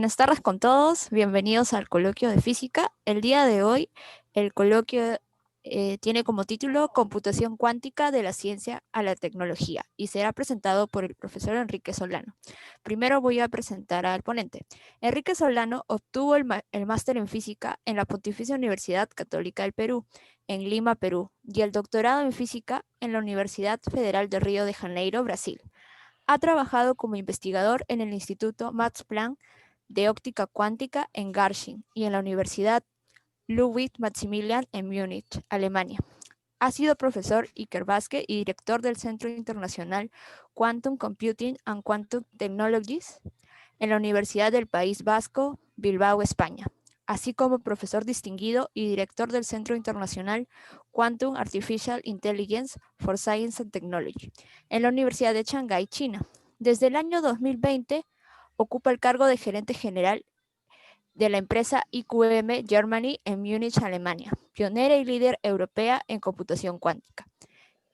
Buenas tardes con todos, bienvenidos al coloquio de física. El día de hoy el coloquio tiene como título Computación cuántica de la ciencia a la tecnología y será presentado por el profesor Enrique Solano. Primero voy a presentar al ponente. Enrique Solano obtuvo el máster en física en la Pontificia Universidad Católica del Perú, en Lima, Perú, y el doctorado en física en la Universidad Federal de Río de Janeiro, Brasil. Ha trabajado como investigador en el Instituto Max Planck de óptica cuántica en Garching y en la Universidad Ludwig-Maximilian en Múnich, Alemania. Ha sido profesor Ikerbasque y director del Centro Internacional Quantum Computing and Quantum Technologies en la Universidad del País Vasco, Bilbao, España, así como profesor distinguido y director del Centro Internacional Quantum Artificial Intelligence for Science and Technology en la Universidad de Shanghái, China. Desde el año 2020 ocupa el cargo de gerente general de la empresa IQM Germany en Múnich, Alemania, pionera y líder europea en computación cuántica.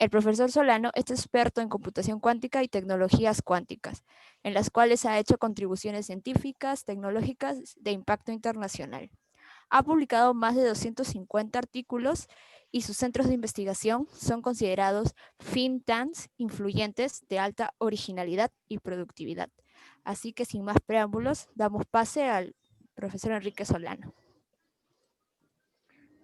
El profesor Solano es experto en computación cuántica y tecnologías cuánticas, en las cuales ha hecho contribuciones científicas, tecnológicas de impacto internacional. Ha publicado más de 250 artículos y sus centros de investigación son considerados think tanks influyentes de alta originalidad y productividad. Así que sin más preámbulos, damos pase al profesor Enrique Solano.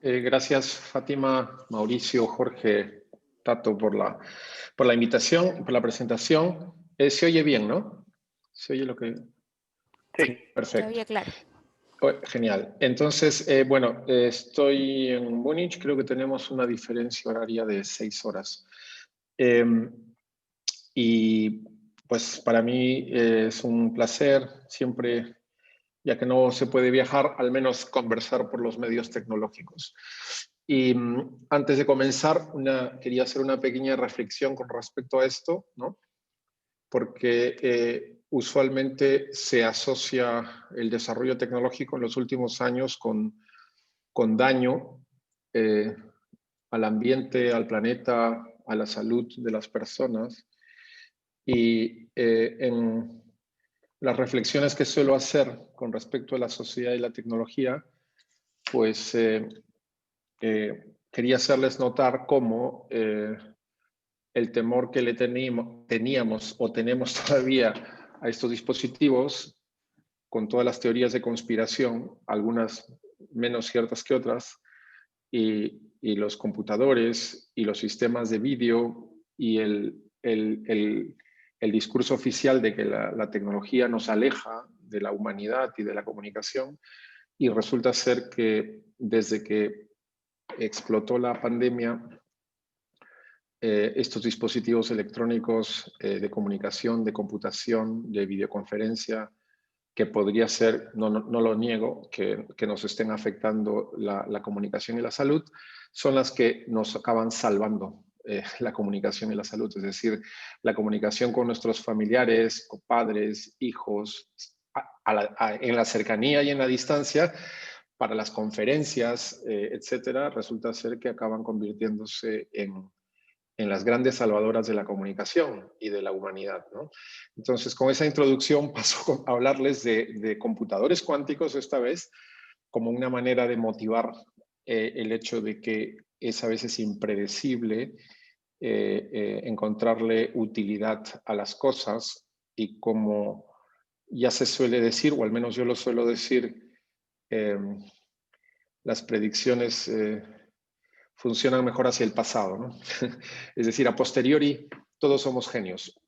Gracias, Fátima, Mauricio, Jorge, Tato, por la invitación, por la presentación. Se oye bien, ¿no? ¿Se oye lo que...? Sí, perfecto. se oye claro. Genial. Entonces, bueno, estoy en Múnich, creo que tenemos una diferencia horaria de 6 horas. Y pues para mí es un placer siempre, ya que no se puede viajar, al menos conversar por los medios tecnológicos. Y antes de comenzar, quería hacer una pequeña reflexión con respecto a esto, ¿no? Porque usualmente se asocia el desarrollo tecnológico en los últimos años con daño al ambiente, al planeta, a la salud de las personas. Y en las reflexiones que suelo hacer con respecto a la sociedad y la tecnología, pues quería hacerles notar cómo el temor que le teníamos o tenemos todavía a estos dispositivos, con todas las teorías de conspiración, algunas menos ciertas que otras, y los computadores y los sistemas de vídeo y el discurso oficial de que la tecnología nos aleja de la humanidad y de la comunicación, y resulta ser que desde que explotó la pandemia, estos dispositivos electrónicos de comunicación, de computación, de videoconferencia, que podría ser, no lo niego, que nos estén afectando la comunicación y la salud, son las que nos acaban salvando la comunicación y la salud. Es decir, la comunicación con nuestros familiares, con padres, hijos, en la cercanía y en la distancia, para las conferencias, etcétera, resulta ser que acaban convirtiéndose en las grandes salvadoras de la comunicación y de la humanidad, ¿no? Entonces, con esa introducción paso a hablarles de computadores cuánticos esta vez, como una manera de motivar el hecho de que es a veces impredecible encontrarle utilidad a las cosas, y como ya se suele decir, o al menos yo lo suelo decir, las predicciones funcionan mejor hacia el pasado, ¿no? Es decir, a posteriori todos somos genios.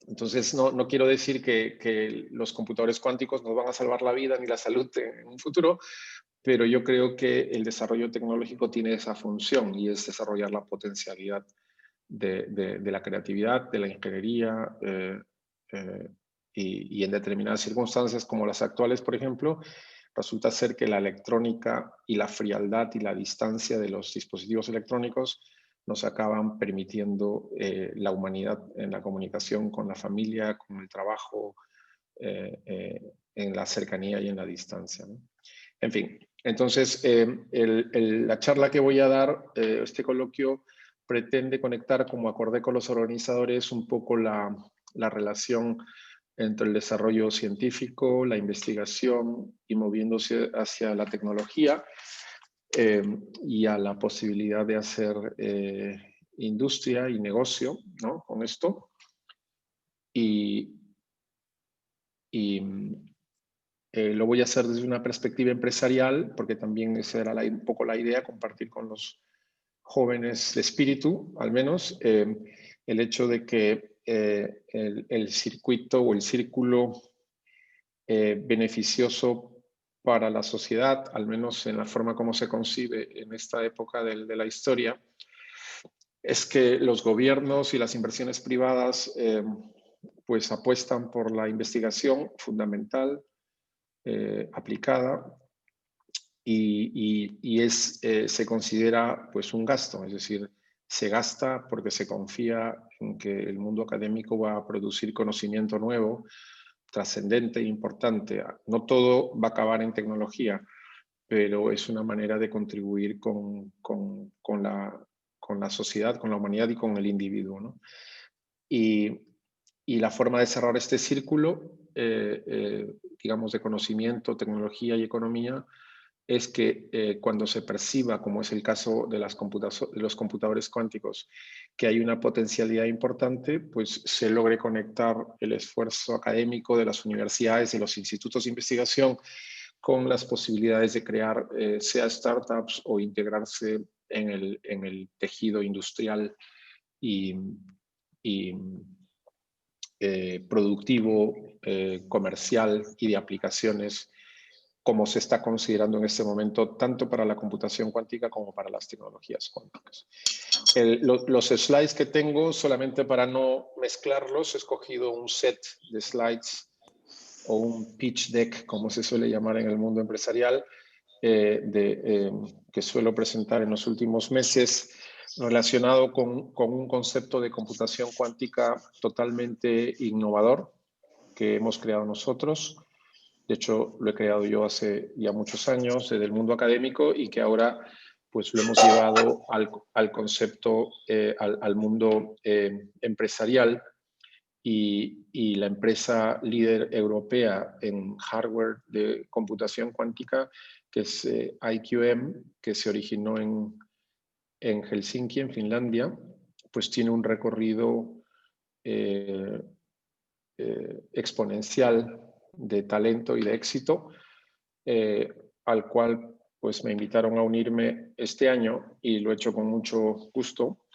Entonces, no quiero decir que los computadores cuánticos nos van a salvar la vida ni la salud en un futuro, pero yo creo que el desarrollo tecnológico tiene esa función, y es desarrollar la potencialidad de la creatividad, de la ingeniería, y en determinadas circunstancias como las actuales, por ejemplo, resulta ser que la electrónica y la frialdad y la distancia de los dispositivos electrónicos nos acaban permitiendo la humanidad en la comunicación con la familia, con el trabajo, en la cercanía y en la distancia, ¿no? En fin, entonces la charla que voy a dar, este coloquio, pretende conectar, como acordé con los organizadores, un poco la relación entre el desarrollo científico, la investigación y moviéndose hacia la tecnología y a la posibilidad de hacer industria y negocio, ¿no? Con esto. Y lo voy a hacer desde una perspectiva empresarial, porque también esa era un poco la idea, compartir con los jóvenes de espíritu, al menos, el hecho de que el circuito o el círculo beneficioso para la sociedad, al menos en la forma como se concibe en esta época de la historia, es que los gobiernos y las inversiones privadas pues apuestan por la investigación fundamental, aplicada, y se considera pues un gasto, es decir, se gasta porque se confía en que el mundo académico va a producir conocimiento nuevo, trascendente e importante. No todo va a acabar en tecnología, pero es una manera de contribuir con la sociedad, con la humanidad y con el individuo, ¿no? Y la forma de cerrar este círculo, digamos, de conocimiento, tecnología y economía, es que cuando se perciba, como es el caso de los computadores cuánticos, que hay una potencialidad importante, pues se logre conectar el esfuerzo académico de las universidades y los institutos de investigación con las posibilidades de crear, sea startups o integrarse en el tejido industrial y productivo, comercial y de aplicaciones, como se está considerando en este momento, tanto para la computación cuántica como para las tecnologías cuánticas. Los slides que tengo, solamente para no mezclarlos, he escogido un set de slides o un pitch deck, como se suele llamar en el mundo empresarial, que suelo presentar en los últimos meses, relacionado con un concepto de computación cuántica totalmente innovador que hemos creado nosotros. De hecho, lo he creado yo hace ya muchos años desde el mundo académico y que ahora pues lo hemos llevado al concepto, al mundo empresarial, y la empresa líder europea en hardware de computación cuántica, que es IQM, que se originó en Helsinki, en Finlandia, pues tiene un recorrido exponencial de talento y de éxito, al cual pues me invitaron a unirme este año y lo he hecho con mucho gusto.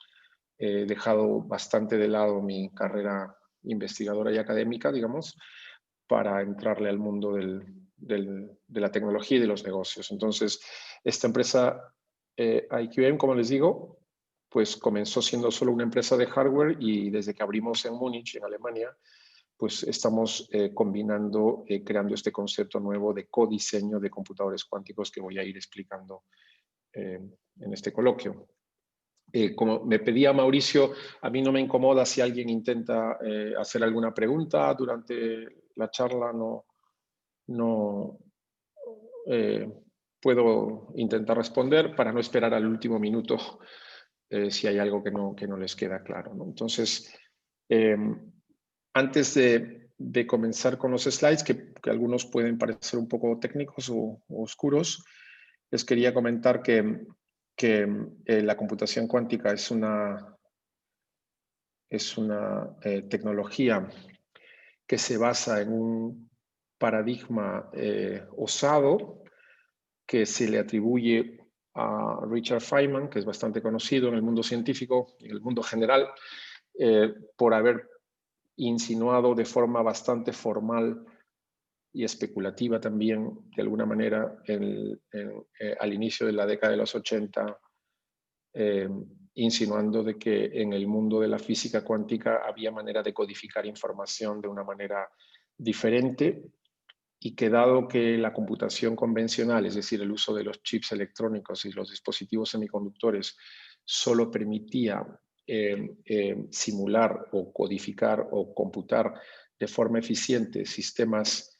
He dejado bastante de lado mi carrera investigadora y académica, digamos, para entrarle al mundo de la tecnología y de los negocios. Entonces, esta empresa IQM, como les digo, pues comenzó siendo solo una empresa de hardware y desde que abrimos en Múnich, en Alemania, pues estamos combinando, creando este concepto nuevo de codiseño de computadores cuánticos que voy a ir explicando en este coloquio. Como me pedía Mauricio, a mí no me incomoda si alguien intenta hacer alguna pregunta durante la charla, no puedo intentar responder para no esperar al último minuto si hay algo que no les queda claro, ¿no? Entonces, antes de comenzar con los slides, que algunos pueden parecer un poco técnicos o oscuros, les quería comentar que la computación cuántica es una tecnología que se basa en un paradigma osado que se le atribuye a Richard Feynman, que es bastante conocido en el mundo científico y en el mundo general, por haber insinuado de forma bastante formal y especulativa también, de alguna manera, al inicio de la década de los 80, insinuando de que en el mundo de la física cuántica había manera de codificar información de una manera diferente, y que dado que la computación convencional, es decir, el uso de los chips electrónicos y los dispositivos semiconductores, solo permitía simular o codificar o computar de forma eficiente sistemas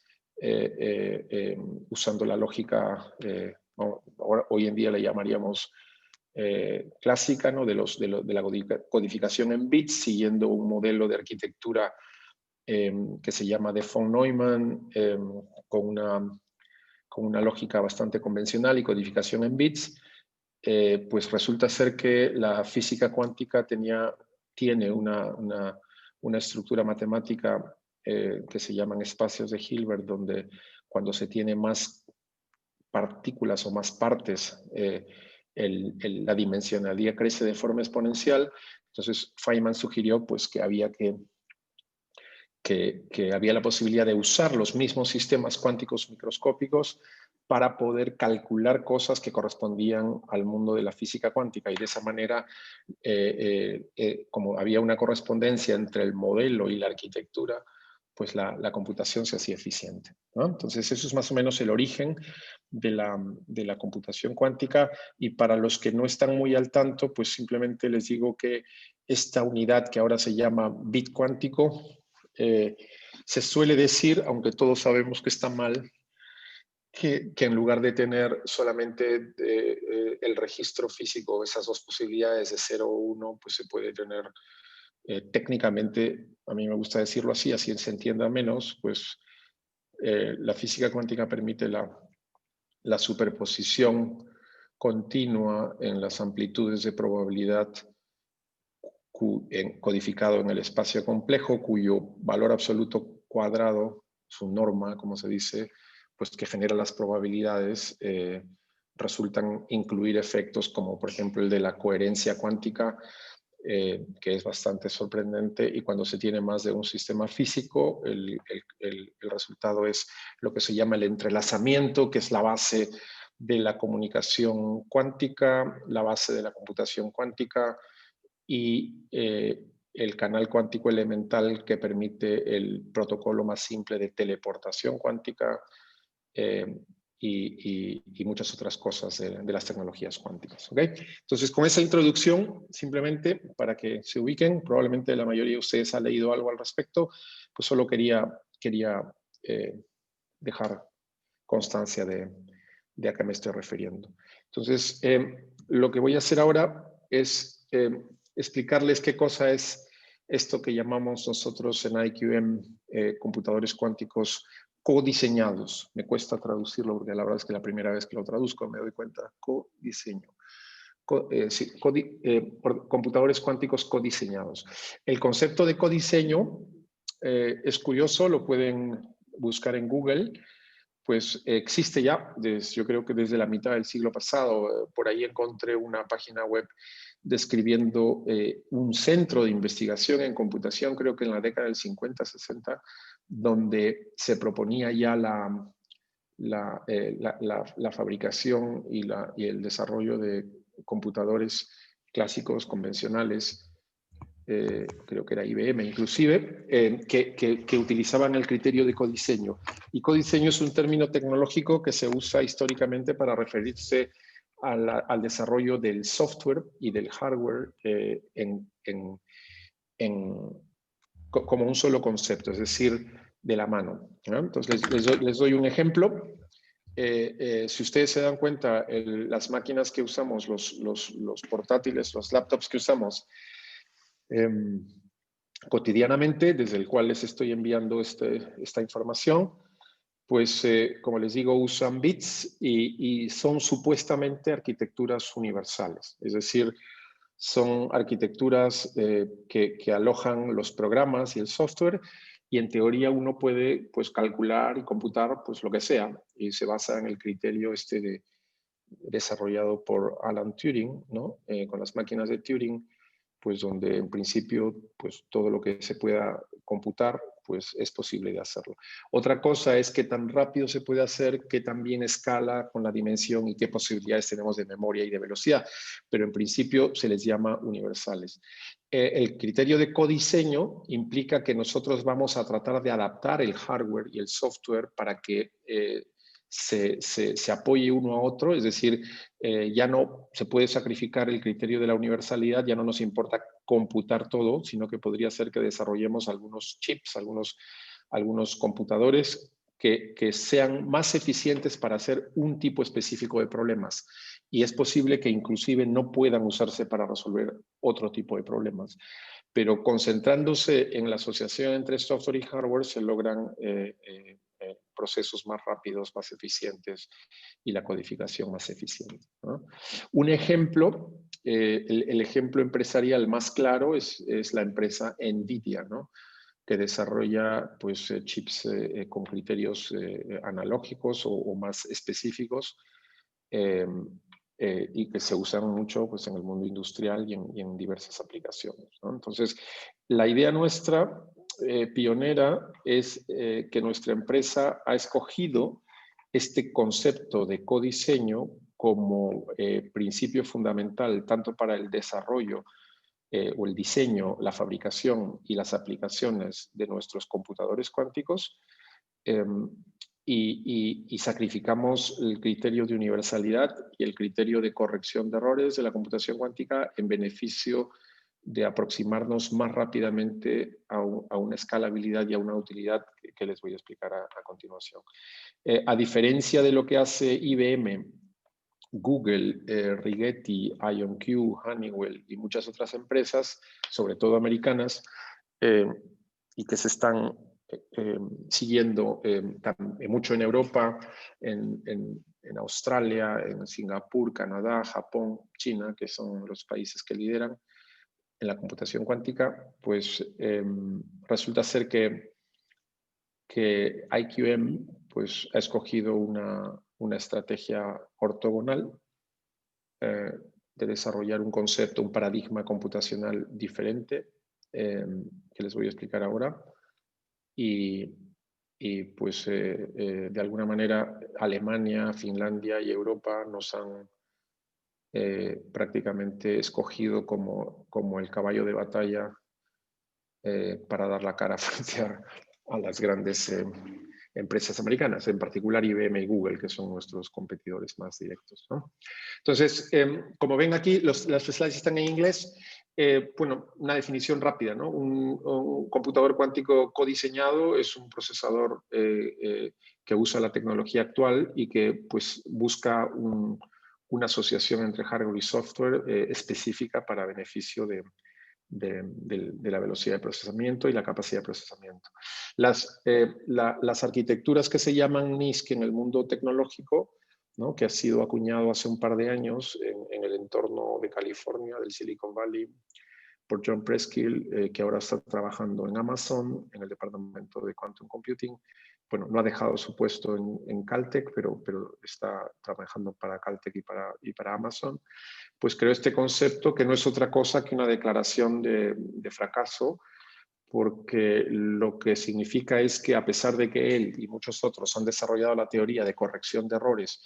usando la lógica, hoy en día le llamaríamos clásica, ¿no? de la codificación en bits, siguiendo un modelo de arquitectura que se llama de von Neumann, con una lógica bastante convencional y codificación en bits, pues resulta ser que la física cuántica tiene una estructura matemática que se llaman espacios de Hilbert, donde cuando se tiene más partículas o más partes, la dimensionalidad crece de forma exponencial. Entonces Feynman sugirió pues, que había la posibilidad de usar los mismos sistemas cuánticos microscópicos para poder calcular cosas que correspondían al mundo de la física cuántica, y de esa manera, como había una correspondencia entre el modelo y la arquitectura, pues la computación se hacía eficiente, ¿no? Entonces eso es más o menos el origen de la computación cuántica, y para los que no están muy al tanto, pues simplemente les digo que esta unidad que ahora se llama bit cuántico, se suele decir, aunque todos sabemos que está mal, que en lugar de tener solamente el registro físico, esas dos posibilidades de 0 o 1, pues se puede tener técnicamente, a mí me gusta decirlo así se entienda menos, pues la física cuántica permite la superposición continua en las amplitudes de probabilidad codificado en el espacio complejo, cuyo valor absoluto cuadrado, su norma, como se dice, pues que genera las probabilidades, resultan incluir efectos como, por ejemplo, el de la coherencia cuántica, que es bastante sorprendente, y cuando se tiene más de un sistema físico, el resultado es lo que se llama el entrelazamiento, que es la base de la comunicación cuántica, la base de la computación cuántica, y el canal cuántico elemental que permite el protocolo más simple de teleportación cuántica, y muchas otras cosas de las tecnologías cuánticas. ¿Okay? Entonces, con esa introducción, simplemente para que se ubiquen, probablemente la mayoría de ustedes ha leído algo al respecto, pues solo quería dejar constancia de a qué me estoy refiriendo. Entonces, lo que voy a hacer ahora es explicarles qué cosa es esto que llamamos nosotros en IQM computadores cuánticos codiseñados. Me cuesta traducirlo porque la verdad es que la primera vez que lo traduzco me doy cuenta. Codiseño. Sí, computadores cuánticos codiseñados. El concepto de codiseño es curioso, lo pueden buscar en Google. Pues existe ya, yo creo que desde la mitad del siglo pasado. Por ahí encontré una página web describiendo un centro de investigación en computación, creo que en la década del 50, 60, donde se proponía ya la fabricación y el desarrollo de computadores clásicos, convencionales, creo que era IBM inclusive, que utilizaban el criterio de codiseño. Y codiseño es un término tecnológico que se usa históricamente para referirse al desarrollo del software y del hardware como un solo concepto, es decir, de la mano, ¿no? Entonces les doy un ejemplo. Si ustedes se dan cuenta, las máquinas que usamos, los portátiles, los laptops que usamos cotidianamente, desde el cual les estoy enviando esta información, pues como les digo, usan bits y son supuestamente arquitecturas universales, es decir, son arquitecturas que alojan los programas y el software, y en teoría uno puede pues calcular y computar pues lo que sea, y se basa en el criterio desarrollado por Alan Turing, ¿no? Con las máquinas de Turing, pues donde en principio pues todo lo que se pueda computar pues es posible de hacerlo. Otra cosa es qué tan rápido se puede hacer, qué tan bien escala con la dimensión y qué posibilidades tenemos de memoria y de velocidad, pero en principio se les llama universales. El criterio de codiseño implica que nosotros vamos a tratar de adaptar el hardware y el software para que se apoye uno a otro, es decir, ya no se puede sacrificar el criterio de la universalidad, ya no nos importa computar todo, sino que podría ser que desarrollemos algunos chips, algunos computadores que sean más eficientes para hacer un tipo específico de problemas. Y es posible que inclusive no puedan usarse para resolver otro tipo de problemas. pero concentrándose en la asociación entre software y hardware se logran procesos más rápidos, más eficientes y la codificación más eficiente, ¿no? Un ejemplo, el ejemplo empresarial más claro es la empresa NVIDIA, ¿no? Que desarrolla pues, chips con criterios analógicos o más específicos y que se usan mucho pues, en el mundo industrial y en diversas aplicaciones, ¿no? Entonces, la idea nuestra pionera es que nuestra empresa ha escogido este concepto de codiseño como principio fundamental tanto para el desarrollo o el diseño, la fabricación y las aplicaciones de nuestros computadores cuánticos y sacrificamos el criterio de universalidad y el criterio de corrección de errores de la computación cuántica en beneficio de aproximarnos más rápidamente a una escalabilidad y a una utilidad que les voy a explicar a continuación. A diferencia de lo que hace IBM, Google, Rigetti, IonQ, Honeywell y muchas otras empresas, sobre todo americanas, y que se están siguiendo mucho en Europa, en Australia, en Singapur, Canadá, Japón, China, que son los países que lideran en la computación cuántica, pues resulta ser que IQM pues, ha escogido una estrategia ortogonal de desarrollar un concepto, un paradigma computacional diferente, que les voy a explicar ahora. Y pues de alguna manera Alemania, Finlandia y Europa nos han prácticamente escogido como el caballo de batalla para dar la cara frente a las grandes empresas americanas, en particular IBM y Google, que son nuestros competidores más directos, ¿no? Entonces, como ven aquí, las slides están en inglés. Bueno, una definición rápida, ¿no? Un computador cuántico codiseñado es un procesador que usa la tecnología actual y que pues, busca una asociación entre hardware y software específica para beneficio de la velocidad de procesamiento y la capacidad de procesamiento. Las arquitecturas que se llaman NISC en el mundo tecnológico, ¿no? Que ha sido acuñado hace un par de años en el entorno de California, del Silicon Valley, por John Preskill, que ahora está trabajando en Amazon, en el departamento de Quantum Computing. Bueno, no ha dejado su puesto en Caltech, pero está trabajando para Caltech y para Amazon. Pues creó este concepto que no es otra cosa que una declaración de fracaso, porque lo que significa es que a pesar de que él y muchos otros han desarrollado la teoría de corrección de errores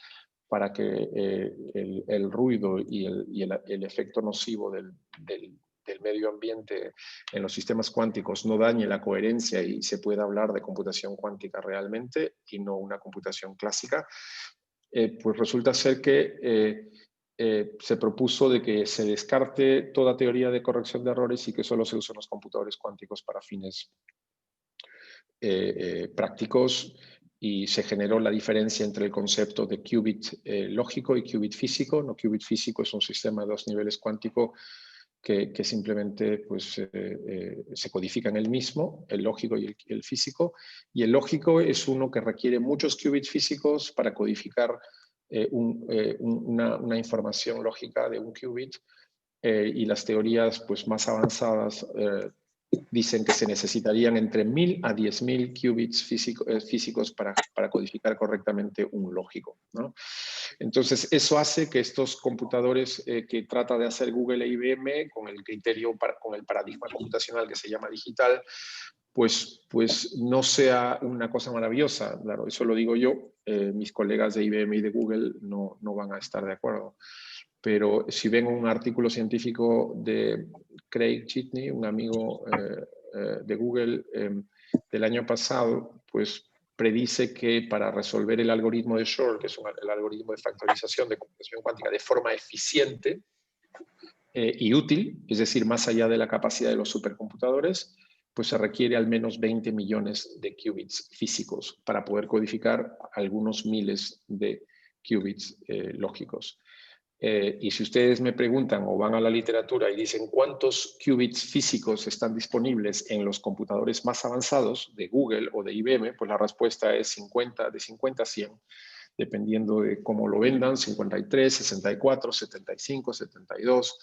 para que el ruido y el efecto nocivo del medio ambiente en los sistemas cuánticos no dañe la coherencia y se pueda hablar de computación cuántica realmente y no una computación clásica, pues resulta ser que se propuso de que se descarte toda teoría de corrección de errores y que solo se usen los computadores cuánticos para fines prácticos, y se generó la diferencia entre el concepto de qubit lógico y qubit físico. No, qubit físico es un sistema de dos niveles cuántico que simplemente pues, se codifica en el mismo, el lógico y el físico. Y el lógico es uno que requiere muchos qubits físicos para codificar una información lógica de un qubit, y las teorías pues, más avanzadas dicen que se necesitarían entre 1000 a 10.000 qubits físicos para codificar correctamente un lógico, ¿no? Entonces, eso hace que estos computadores que trata de hacer Google e IBM con el criterio, con el paradigma computacional que se llama digital, pues no sea una cosa maravillosa. Claro, eso lo digo yo. Mis colegas de IBM y de Google no van a estar de acuerdo. Pero si ven un artículo científico de Craig Chitney, un amigo de Google del año pasado, pues predice que para resolver el algoritmo de Shor, que es el algoritmo de factorización de computación cuántica de forma eficiente y útil, es decir, más allá de la capacidad de los supercomputadores, pues se requiere al menos 20 millones de qubits físicos para poder codificar algunos miles de qubits lógicos. Y si ustedes me preguntan o van a la literatura y dicen cuántos qubits físicos están disponibles en los computadores más avanzados de Google o de IBM, pues la respuesta es 50, de 50 a 100, dependiendo de cómo lo vendan, 53, 64, 75, 72.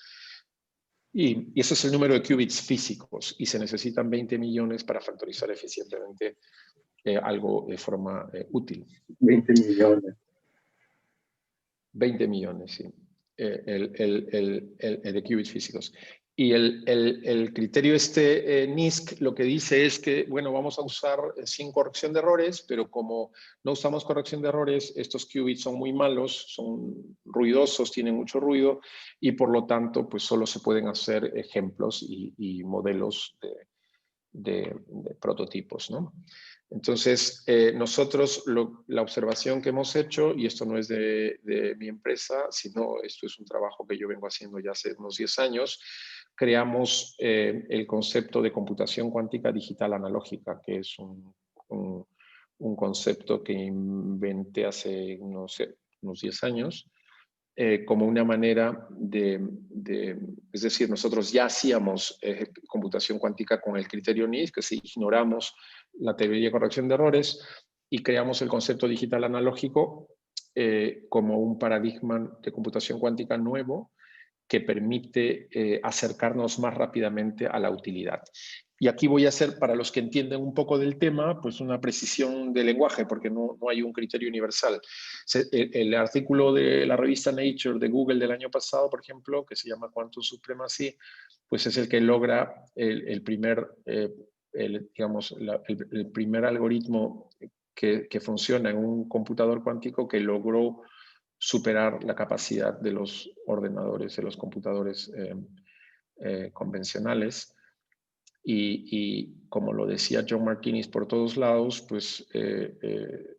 Y ese es el número de qubits físicos y se necesitan 20 millones para factorizar eficientemente algo de forma útil. 20 millones. 20 millones, sí. De qubits físicos. Y el criterio NISC lo que dice es que, bueno, vamos a usar sin corrección de errores, pero como no usamos corrección de errores, estos qubits son muy malos, son ruidosos, tienen mucho ruido, y por lo tanto, pues solo se pueden hacer ejemplos y modelos de prototipos, ¿no? Entonces, nosotros la observación que hemos hecho, y esto no es de mi empresa, sino esto es un trabajo que yo vengo haciendo ya hace unos 10 años, creamos el concepto de computación cuántica digital analógica, que es un concepto que inventé hace unos 10 años, como una manera es decir, nosotros ya hacíamos computación cuántica con el criterio NISC, que si ignoramos la teoría de corrección de errores y creamos el concepto digital analógico como un paradigma de computación cuántica nuevo que permite acercarnos más rápidamente a la utilidad. Y aquí voy a hacer, para los que entienden un poco del tema, pues una precisión de lenguaje, porque no hay un criterio universal. El artículo de la revista Nature de Google del año pasado, por ejemplo, que se llama Quantum Supremacy, pues es el que logra el primer algoritmo que funciona en un computador cuántico que logró superar la capacidad de los ordenadores, de los computadores convencionales. Y como lo decía John Martinis por todos lados, pues el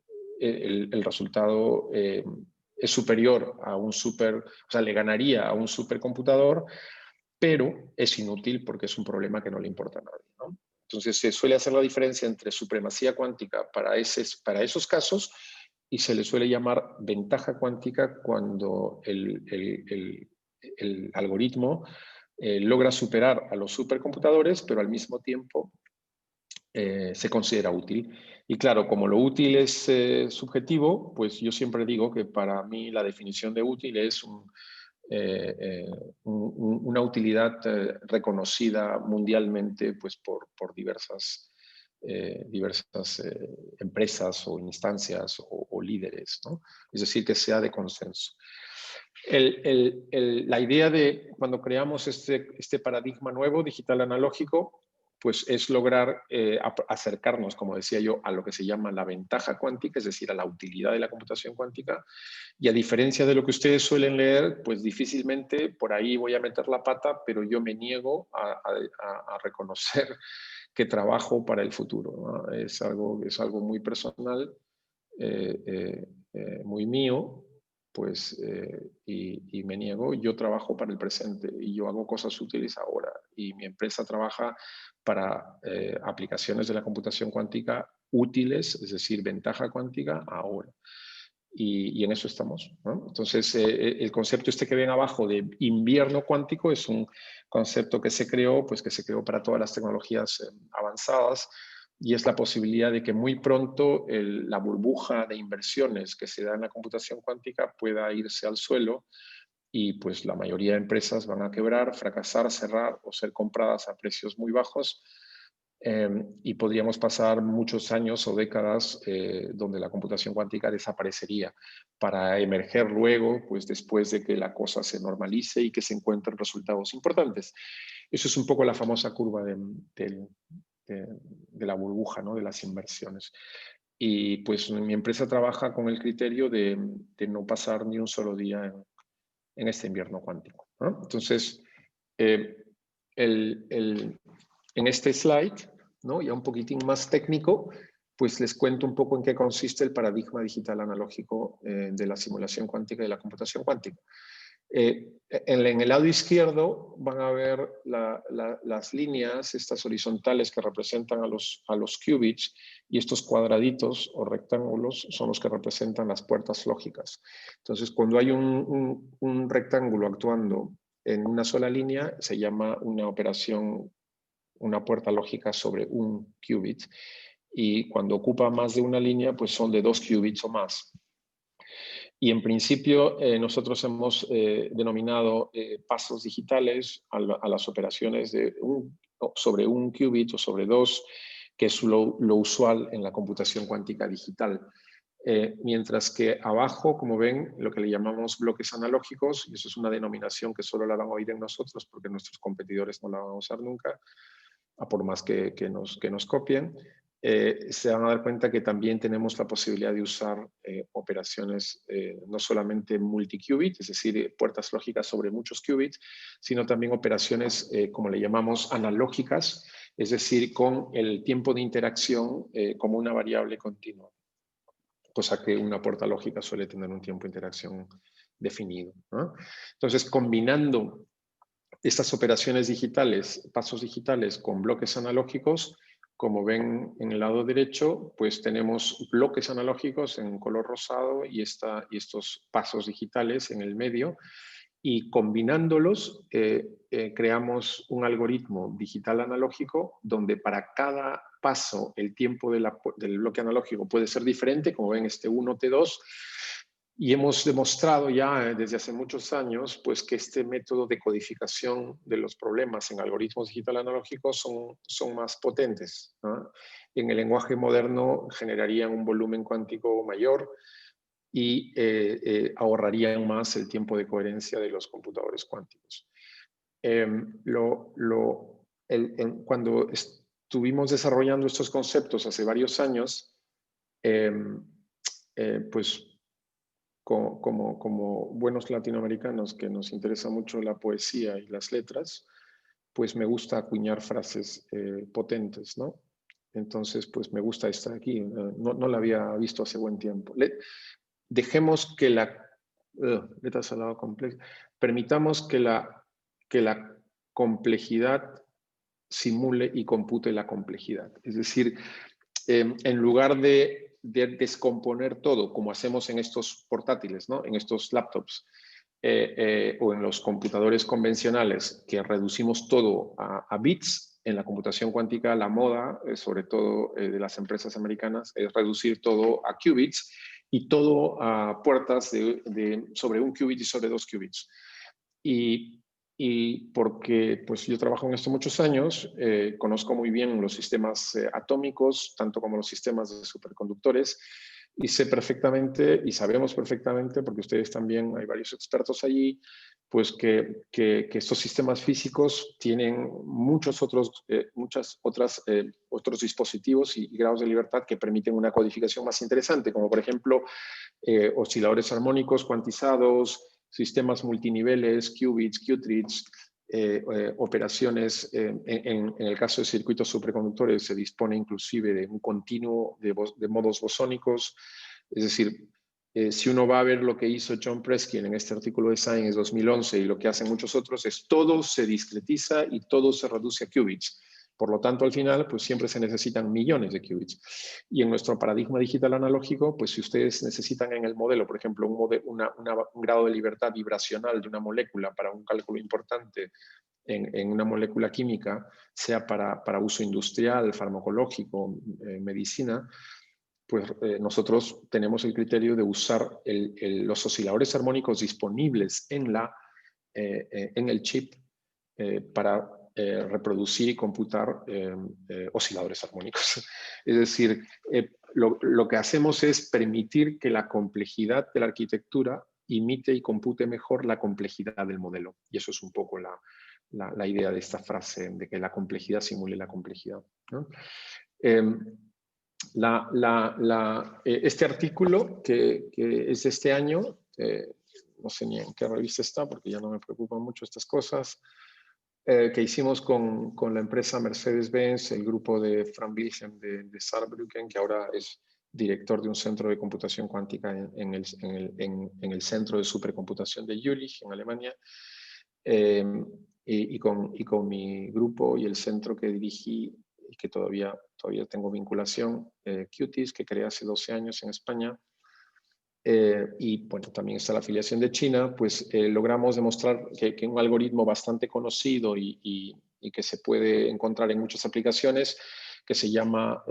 resultado es superior a un le ganaría a un supercomputador, pero es inútil porque es un problema que no le importa a nadie, ¿no? Entonces se suele hacer la diferencia entre supremacía cuántica para esos casos y se le suele llamar ventaja cuántica cuando el algoritmo logra superar a los supercomputadores, pero al mismo tiempo se considera útil. Y claro, como lo útil es subjetivo, pues yo siempre digo que para mí la definición de útil es una utilidad reconocida mundialmente pues, por diversas empresas o instancias o líderes, ¿no? Es decir, que sea de consenso. La idea de cuando creamos este paradigma nuevo, digital analógico, pues es lograr acercarnos, como decía yo, a lo que se llama la ventaja cuántica, es decir, a la utilidad de la computación cuántica. Y a diferencia de lo que ustedes suelen leer, pues difícilmente por ahí voy a meter la pata, pero yo me niego a reconocer que trabajo para el futuro, ¿no? Es algo muy personal, muy mío, pues, y me niego. Yo trabajo para el presente y yo hago cosas útiles ahora. Y mi empresa trabaja para aplicaciones de la computación cuántica útiles, es decir, ventaja cuántica ahora. Y en eso estamos, ¿no? Entonces, el concepto que ven abajo de invierno cuántico es un concepto que se creó para todas las tecnologías avanzadas, y es la posibilidad de que muy pronto la burbuja de inversiones que se da en la computación cuántica pueda irse al suelo y pues la mayoría de empresas van a quebrar, fracasar, cerrar o ser compradas a precios muy bajos. Y podríamos pasar muchos años o décadas donde la computación cuántica desaparecería para emerger luego, pues después de que la cosa se normalice y que se encuentren resultados importantes. Eso es un poco la famosa curva de la burbuja, ¿no? De las inversiones. Y pues mi empresa trabaja con el criterio de no pasar ni un solo día en este invierno cuántico, ¿no? Entonces, en este slide, ¿no? Ya un poquitín más técnico, pues les cuento un poco en qué consiste el paradigma digital analógico de la simulación cuántica y de la computación cuántica. En el lado izquierdo van a ver las líneas, estas horizontales que representan a los qubits, y estos cuadraditos o rectángulos son los que representan las puertas lógicas. Entonces, cuando hay un rectángulo actuando en una sola línea, se llama una operación, una puerta lógica sobre un qubit. Y cuando ocupa más de una línea, pues son de 2 qubits o más. Y en principio nosotros hemos denominado pasos digitales a las operaciones sobre un qubit o sobre 2, que es lo usual en la computación cuántica digital. Mientras que abajo, como ven, lo que le llamamos bloques analógicos, y eso es una denominación que solo la van a oír en nosotros porque nuestros competidores no la van a usar nunca, a por más que nos copien, se van a dar cuenta que también tenemos la posibilidad de usar operaciones no solamente multi-qubit, es decir, puertas lógicas sobre muchos qubits, sino también operaciones, como le llamamos, analógicas, es decir, con el tiempo de interacción como una variable continua, cosa que una puerta lógica suele tener un tiempo de interacción definido, ¿no? Entonces, combinando estas operaciones digitales, pasos digitales con bloques analógicos, como ven en el lado derecho, pues tenemos bloques analógicos en color rosado y estos pasos digitales en el medio, y combinándolos creamos un algoritmo digital analógico donde para cada paso el tiempo del bloque analógico puede ser diferente, como ven este 1 T2, y hemos demostrado ya desde hace muchos años pues, que este método de codificación de los problemas en algoritmos digital analógicos son más potentes, ¿no? En el lenguaje moderno generarían un volumen cuántico mayor y ahorrarían más el tiempo de coherencia de los computadores cuánticos. Cuando estuvimos desarrollando estos conceptos hace varios años, pues como buenos latinoamericanos que nos interesa mucho la poesía y las letras, pues me gusta acuñar frases potentes, ¿no? Entonces, pues me gusta esta aquí, no la había visto hace buen tiempo. Dejemos que letras al lado complejo, permitamos que la complejidad simule y compute la complejidad. Es decir, en lugar de descomponer todo, como hacemos en estos portátiles, ¿no? En estos laptops, o en los computadores convencionales, que reducimos todo a bits, en la computación cuántica la moda, sobre todo de las empresas americanas, es reducir todo a qubits y todo a puertas sobre un qubit y sobre 2 qubits. Y porque pues yo trabajo en esto muchos años, conozco muy bien los sistemas atómicos, tanto como los sistemas de superconductores, y sé perfectamente, y sabemos perfectamente, porque ustedes también, hay varios expertos allí, pues que estos sistemas físicos tienen muchos otros dispositivos y grados de libertad que permiten una codificación más interesante, como por ejemplo osciladores armónicos cuantizados, sistemas multiniveles, qubits, qtrits, operaciones, en el caso de circuitos superconductores se dispone inclusive de un continuo de modos bosónicos, es decir, si uno va a ver lo que hizo John Preskin en este artículo de Science 2011 y lo que hacen muchos otros, es todo se discretiza y todo se reduce a qubits. Por lo tanto, al final, pues siempre se necesitan millones de qubits. Y en nuestro paradigma digital analógico, pues si ustedes necesitan en el modelo, por ejemplo, un grado de libertad vibracional de una molécula para un cálculo importante en una molécula química, sea para uso industrial, farmacológico, medicina, pues nosotros tenemos el criterio de usar los osciladores armónicos disponibles en el chip para reproducir y computar osciladores armónicos. Es decir, lo que hacemos es permitir que la complejidad de la arquitectura imite y compute mejor la complejidad del modelo. Y eso es un poco la idea de esta frase, de que la complejidad simule la complejidad, ¿no? Este artículo, que es de este año, no sé ni en qué revista está, porque ya no me preocupan mucho estas cosas, que hicimos con la empresa Mercedes-Benz, el grupo de Frank Wilhelm de Saarbrücken, que ahora es director de un centro de computación cuántica en el centro de supercomputación de Jülich, en Alemania, y con mi grupo y el centro que dirigí y que todavía tengo vinculación, QTIS, que creé hace 12 años en España, y bueno, también está la afiliación de China, pues logramos demostrar que un algoritmo bastante conocido y que se puede encontrar en muchas aplicaciones, que se llama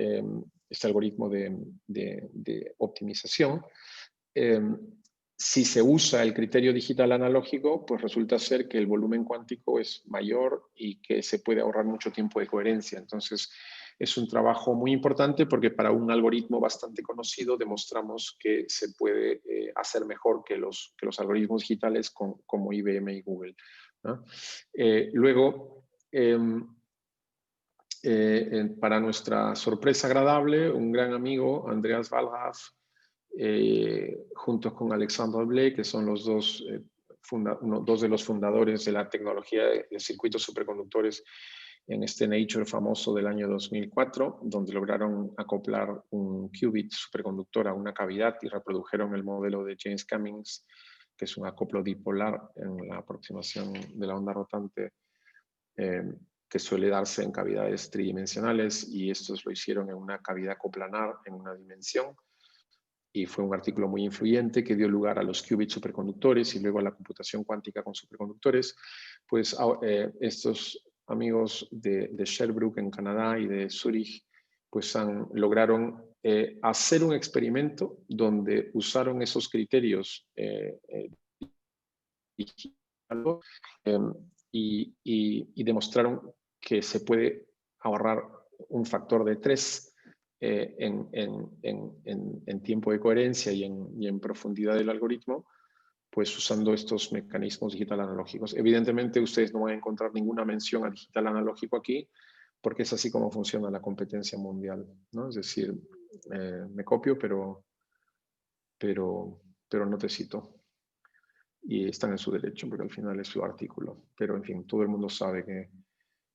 este algoritmo de optimización. Si se usa el criterio digital analógico, pues resulta ser que el volumen cuántico es mayor y que se puede ahorrar mucho tiempo de coherencia. Entonces, es un trabajo muy importante porque para un algoritmo bastante conocido demostramos que se puede hacer mejor que los algoritmos digitales como IBM y Google, ¿no? Luego, para nuestra sorpresa agradable, un gran amigo, Andreas Walrath, junto con Alexandre Blay, que son los dos, dos de los fundadores de la tecnología de circuitos superconductores en este Nature famoso del año 2004, donde lograron acoplar un qubit superconductor a una cavidad y reprodujeron el modelo de James Cummings, que es un acoplo dipolar en la aproximación de la onda rotante, que suele darse en cavidades tridimensionales, y estos lo hicieron en una cavidad coplanar en una dimensión, y fue un artículo muy influyente que dio lugar a los qubits superconductores y luego a la computación cuántica con superconductores. Pues estos amigos de Sherbrooke en Canadá y de Zurich pues lograron hacer un experimento donde usaron esos criterios y demostraron que se puede ahorrar un factor de 3 en tiempo de coherencia y en profundidad del algoritmo, pues usando estos mecanismos digital analógicos. Evidentemente ustedes no van a encontrar ninguna mención a digital analógico aquí, porque es así como funciona la competencia mundial, ¿no? Es decir, me copio, pero no te cito. Y están en su derecho, porque al final es su artículo. Pero, en fin, todo el mundo sabe que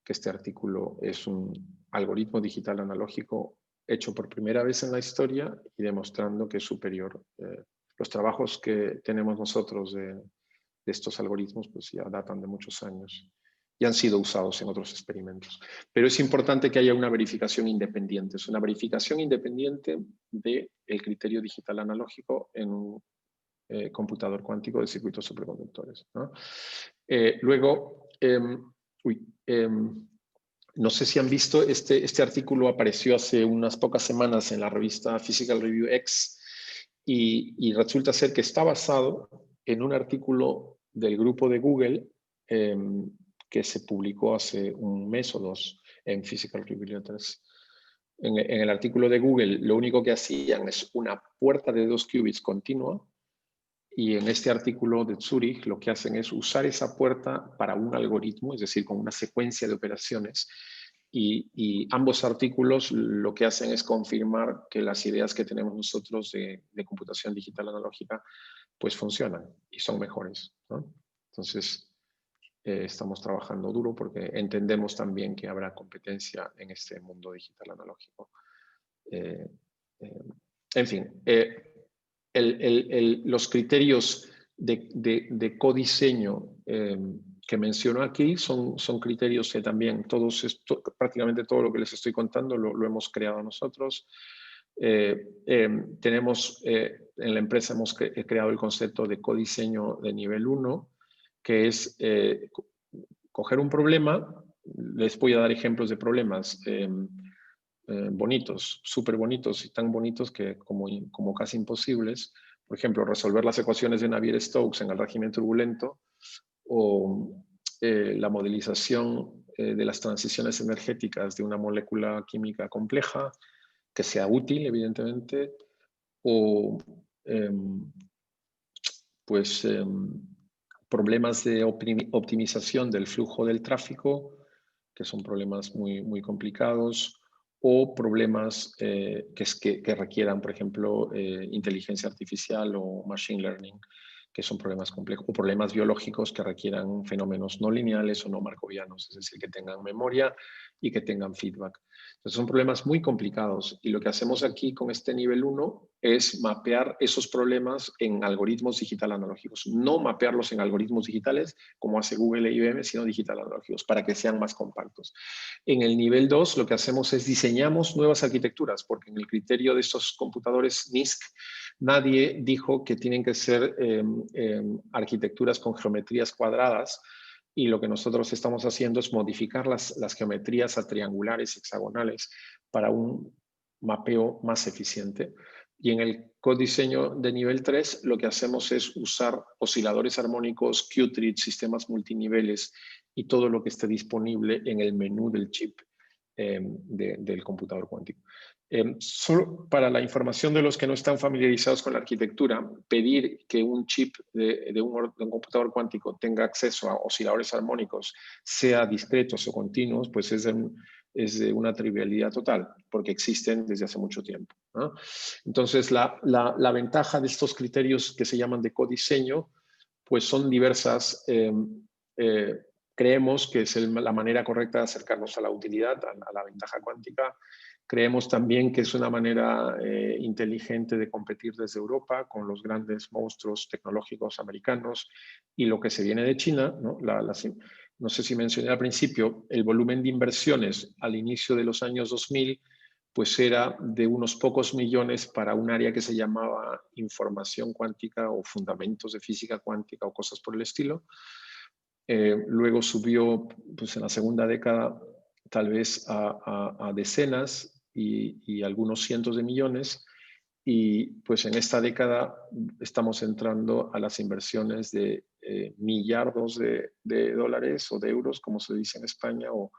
este artículo es un algoritmo digital analógico hecho por primera vez en la historia y demostrando que es superior. Los trabajos que tenemos nosotros de estos algoritmos pues ya datan de muchos años y han sido usados en otros experimentos. Pero es importante que haya una verificación independiente. Es una verificación independiente del criterio digital analógico en un computador cuántico de circuitos superconductores, ¿no? Luego, no sé si han visto, este artículo apareció hace unas pocas semanas en la revista Physical Review X y resulta ser que está basado en un artículo del grupo de Google que se publicó hace un mes o dos en Physical Review Letters. En el artículo de Google, lo único que hacían es una puerta de 2 qubits continua, y en este artículo de Zurich lo que hacen es usar esa puerta para un algoritmo, es decir, con una secuencia de operaciones. Y ambos artículos lo que hacen es confirmar que las ideas que tenemos nosotros de computación digital analógica pues funcionan y son mejores, ¿no? Entonces, estamos trabajando duro porque entendemos también que habrá competencia en este mundo digital analógico. En fin, los criterios de codiseño que menciono aquí son criterios que también prácticamente todo lo que les estoy contando lo hemos creado nosotros. Tenemos en la empresa hemos creado el concepto de codiseño de nivel 1, que es coger un problema. Les voy a dar ejemplos de problemas bonitos, súper bonitos y tan bonitos que como casi imposibles. Por ejemplo, resolver las ecuaciones de Navier-Stokes en el régimen turbulento, o la modelización de las transiciones energéticas de una molécula química compleja, que sea útil, evidentemente, o problemas de optimización del flujo del tráfico, que son problemas muy complicados, o problemas que requieran, por ejemplo, inteligencia artificial o machine learning, que son problemas complejos, o problemas biológicos que requieran fenómenos no lineales o no markovianos, es decir, que tengan memoria y que tengan feedback. Entonces son problemas muy complicados y lo que hacemos aquí con este nivel 1 es mapear esos problemas en algoritmos digital analógicos, no mapearlos en algoritmos digitales como hace Google e IBM, sino digital analógicos para que sean más compactos. En el nivel 2 lo que hacemos es diseñamos nuevas arquitecturas, porque en el criterio de estos computadores NISC nadie dijo que tienen que ser arquitecturas con geometrías cuadradas, y lo que nosotros estamos haciendo es modificar las geometrías a triangulares, hexagonales, para un mapeo más eficiente. Y en el codiseño de nivel 3 lo que hacemos es usar osciladores armónicos, Qtrit, sistemas multiniveles y todo lo que esté disponible en el menú del chip del computador cuántico. Solo para la información de los que no están familiarizados con la arquitectura, pedir que un chip de un computador cuántico tenga acceso a osciladores armónicos, sea discretos o continuos, pues es de una trivialidad total, porque existen desde hace mucho tiempo, ¿no? Entonces, la ventaja de estos criterios que se llaman de codiseño, pues son diversas. Creemos que es la manera correcta de acercarnos a la utilidad, a la ventaja cuántica. Creemos también que es una manera inteligente de competir desde Europa con los grandes monstruos tecnológicos americanos y lo que se viene de China, ¿no? No sé si mencioné al principio, el volumen de inversiones al inicio de los años 2000 pues era de unos pocos millones para un área que se llamaba información cuántica o fundamentos de física cuántica o cosas por el estilo. Luego subió pues, en la segunda década tal vez a decenas y algunos cientos de millones, y pues en esta década estamos entrando a las inversiones de millardos de dólares o de euros, como se dice en España, o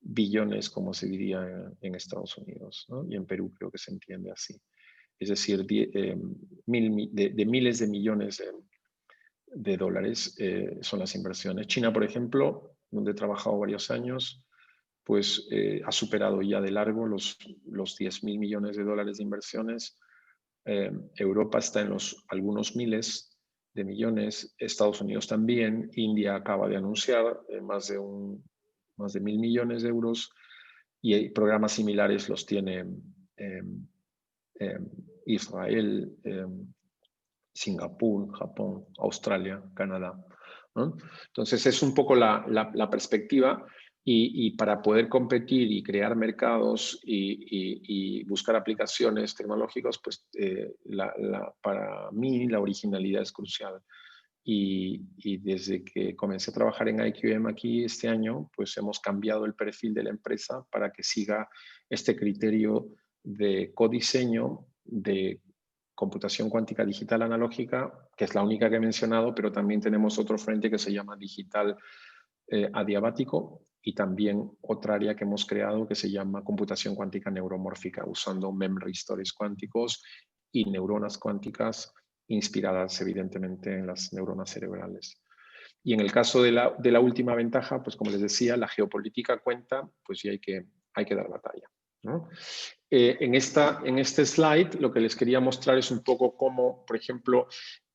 billones, como se diría en Estados Unidos, ¿no? Y en Perú creo que se entiende así. Es decir, de miles de millones de dólares son las inversiones. China, por ejemplo, donde he trabajado varios años, pues ha superado ya de largo los 10.000 millones de dólares de inversiones. Europa está en algunos miles de millones, Estados Unidos también, India acaba de anunciar más de 1.000 millones de euros, y programas similares los tiene Israel, Singapur, Japón, Australia, Canadá, ¿no? Entonces es un poco la perspectiva, y para poder competir y crear mercados y buscar aplicaciones tecnológicas, pues para mí la originalidad es crucial. Y desde que comencé a trabajar en IQM aquí este año, pues hemos cambiado el perfil de la empresa para que siga este criterio de codiseño, de computación cuántica digital analógica, que es la única que he mencionado, pero también tenemos otro frente que se llama digital adiabático, y también otra área que hemos creado que se llama computación cuántica neuromórfica, usando memory storage cuánticos y neuronas cuánticas inspiradas evidentemente en las neuronas cerebrales. Y en el caso de la última ventaja, pues como les decía, la geopolítica cuenta, pues y hay que dar batalla, ¿no? En este slide lo que les quería mostrar es un poco cómo, por ejemplo,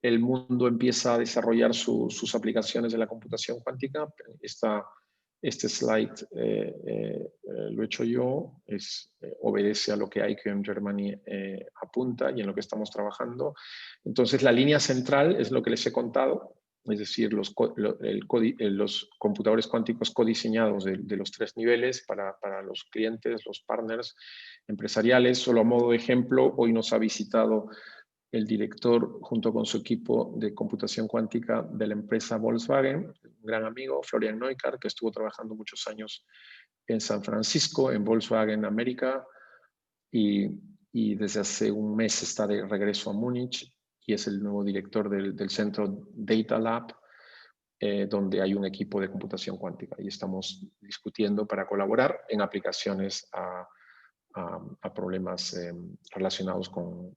el mundo empieza a desarrollar sus aplicaciones de la computación cuántica. Este slide lo he hecho yo, obedece a lo que IQM Germany apunta y en lo que estamos trabajando. Entonces, la línea central es lo que les he contado, es decir, los computadores cuánticos codiseñados de los 3 niveles para los clientes, los partners empresariales. Solo a modo de ejemplo, hoy nos ha visitado el director junto con su equipo de computación cuántica de la empresa Volkswagen, un gran amigo, Florian Neukart, que estuvo trabajando muchos años en San Francisco, en Volkswagen América, y desde hace un mes está de regreso a Múnich y es el nuevo director del centro Data Lab, donde hay un equipo de computación cuántica, y estamos discutiendo para colaborar en aplicaciones a problemas relacionados con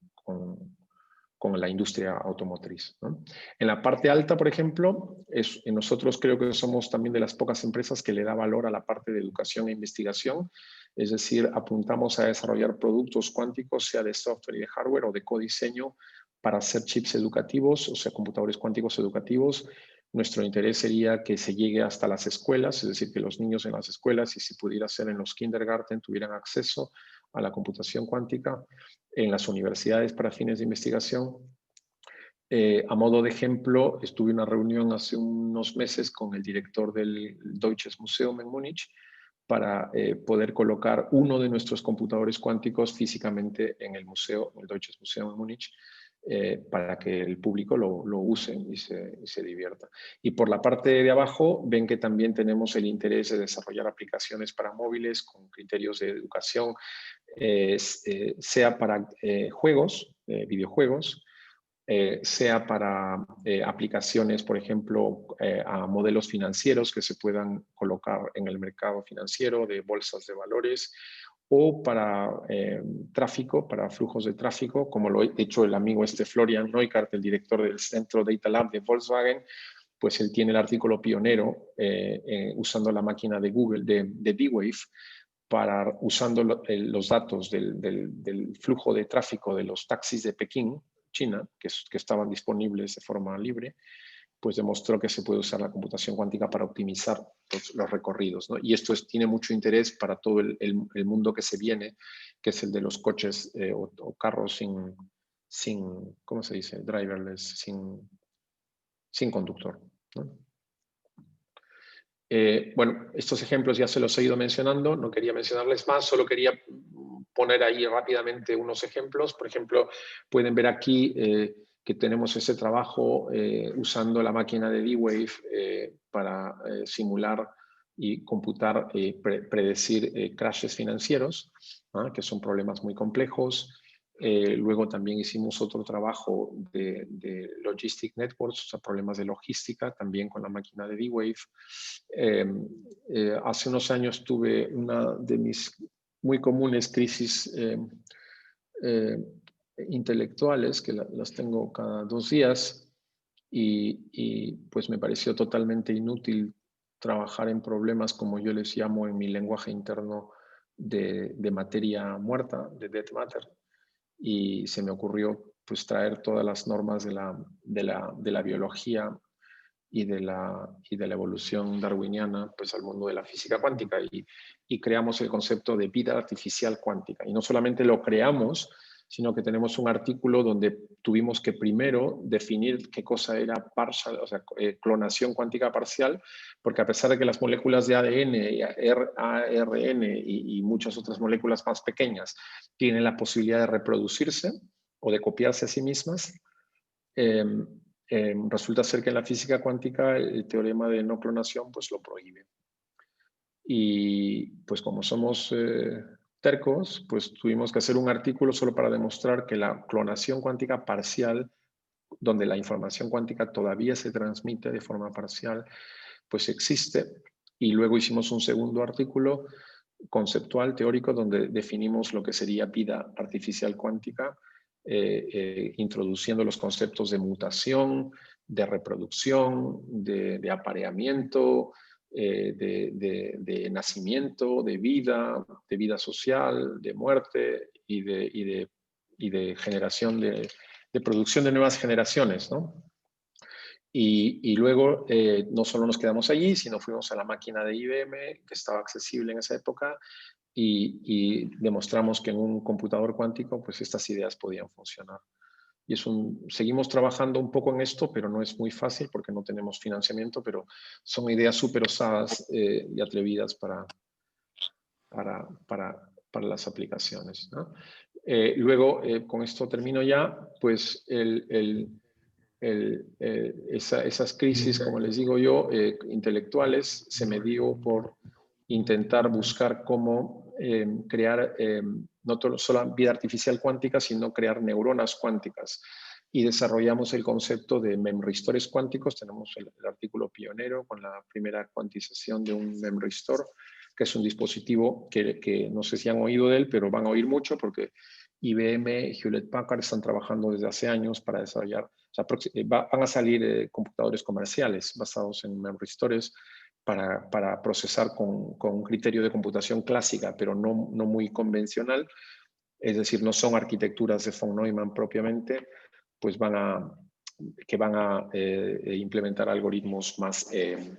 la industria automotriz, ¿no? En la parte alta, por ejemplo, nosotros creo que somos también de las pocas empresas que le da valor a la parte de educación e investigación, es decir, apuntamos a desarrollar productos cuánticos, sea de software y de hardware o de codiseño, para hacer chips educativos, o sea, computadores cuánticos educativos. Nuestro interés sería que se llegue hasta las escuelas, es decir, que los niños en las escuelas, y si pudiera ser en los kindergarten, tuvieran acceso a la computación cuántica, en las universidades para fines de investigación. A modo de ejemplo, estuve en una reunión hace unos meses con el director del Deutsches Museum en Múnich para poder colocar uno de nuestros computadores cuánticos físicamente en el museo, el Deutsches Museum en Múnich, para que el público lo use y se divierta. Y por la parte de abajo ven que también tenemos el interés de desarrollar aplicaciones para móviles con criterios de educación, sea para juegos, videojuegos, sea para aplicaciones, por ejemplo, a modelos financieros que se puedan colocar en el mercado financiero de bolsas de valores, o para tráfico, para flujos de tráfico, como lo ha hecho el amigo Florian Neukart, el director del Centro Data Lab de Volkswagen. Pues él tiene el artículo pionero usando la máquina de Google, de D-Wave, para, usando los datos del flujo de tráfico de los taxis de Pekín, China, que estaban disponibles de forma libre, pues demostró que se puede usar la computación cuántica para optimizar los recorridos, ¿no? Y esto tiene mucho interés para todo el mundo que se viene, que es el de los coches o carros sin, ¿cómo se dice? Driverless, sin conductor, ¿no? Bueno, estos ejemplos ya se los he ido mencionando, no quería mencionarles más, solo quería poner ahí rápidamente unos ejemplos. Por ejemplo, pueden ver aquí que tenemos ese trabajo usando la máquina de D-Wave para simular y computar, predecir crashes financieros, ¿no? Que son problemas muy complejos. Luego también hicimos otro trabajo de Logistic Networks, o sea, problemas de logística, también con la máquina de D-Wave. Hace unos años tuve una de mis muy comunes crisis intelectuales, que las tengo cada 2 días, y pues me pareció totalmente inútil trabajar en problemas, como yo les llamo en mi lenguaje interno, de materia muerta, de dead matter. Y se me ocurrió pues traer todas las normas de la biología y de la evolución darwiniana pues al mundo de la física cuántica, y creamos el concepto de vida artificial cuántica. Y no solamente lo creamos, sino que tenemos un artículo donde tuvimos que primero definir qué cosa era partial, o sea, clonación cuántica parcial, porque a pesar de que las moléculas de ADN, ARN y muchas otras moléculas más pequeñas tienen la posibilidad de reproducirse o de copiarse a sí mismas, resulta ser que en la física cuántica el teorema de no clonación pues lo prohíbe. Y pues como somos tercos, pues tuvimos que hacer un artículo solo para demostrar que la clonación cuántica parcial, donde la información cuántica todavía se transmite de forma parcial, pues existe. Y luego hicimos un segundo artículo conceptual, teórico, donde definimos lo que sería vida artificial cuántica, introduciendo los conceptos de mutación, de reproducción, de apareamiento, de nacimiento, de vida social, de muerte y de generación, de producción de nuevas generaciones, ¿no? Y luego no solo nos quedamos allí, sino fuimos a la máquina de IBM, que estaba accesible en esa época, y demostramos que en un computador cuántico pues estas ideas podían funcionar. Y seguimos trabajando un poco en esto, pero no es muy fácil porque no tenemos financiamiento, pero son ideas súper osadas y atrevidas para las aplicaciones, ¿no? Luego, con esto termino ya, pues esas crisis, como les digo yo, intelectuales, se me dio por intentar buscar cómo crear no solo vida artificial cuántica, sino crear neuronas cuánticas. Y desarrollamos el concepto de memristores cuánticos. Tenemos el artículo pionero con la primera cuantización de un memristor, que es un dispositivo que no sé si han oído de él, pero van a oír mucho porque IBM y Hewlett Packard están trabajando desde hace años para desarrollar, o sea, van a salir computadores comerciales basados en memristores para procesar con un criterio de computación clásica, pero no muy convencional. Es decir, no son arquitecturas de von Neumann propiamente, pues van a implementar algoritmos más de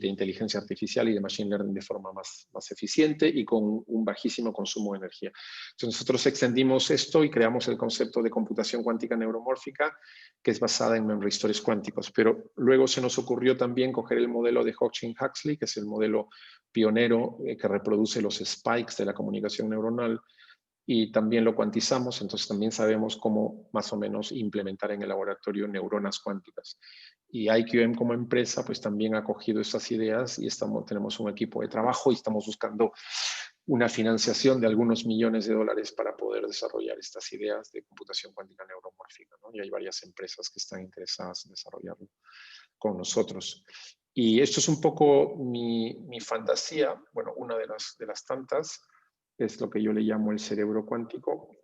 inteligencia artificial y de machine learning de forma más eficiente y con un bajísimo consumo de energía. Entonces nosotros extendimos esto y creamos el concepto de computación cuántica neuromórfica, que es basada en memory storage cuánticos. Pero luego se nos ocurrió también coger el modelo de Hodgkin-Huxley, que es el modelo pionero que reproduce los spikes de la comunicación neuronal, y también lo cuantizamos, entonces también sabemos cómo más o menos implementar en el laboratorio neuronas cuánticas. Y IQM como empresa pues también ha cogido esas ideas y tenemos un equipo de trabajo y estamos buscando una financiación de algunos millones de dólares para poder desarrollar estas ideas de computación cuántica neuromórfica, ¿no? Y hay varias empresas que están interesadas en desarrollarlo con nosotros. Y esto es un poco mi fantasía, bueno, una de las tantas, es lo que yo le llamo el cerebro cuántico.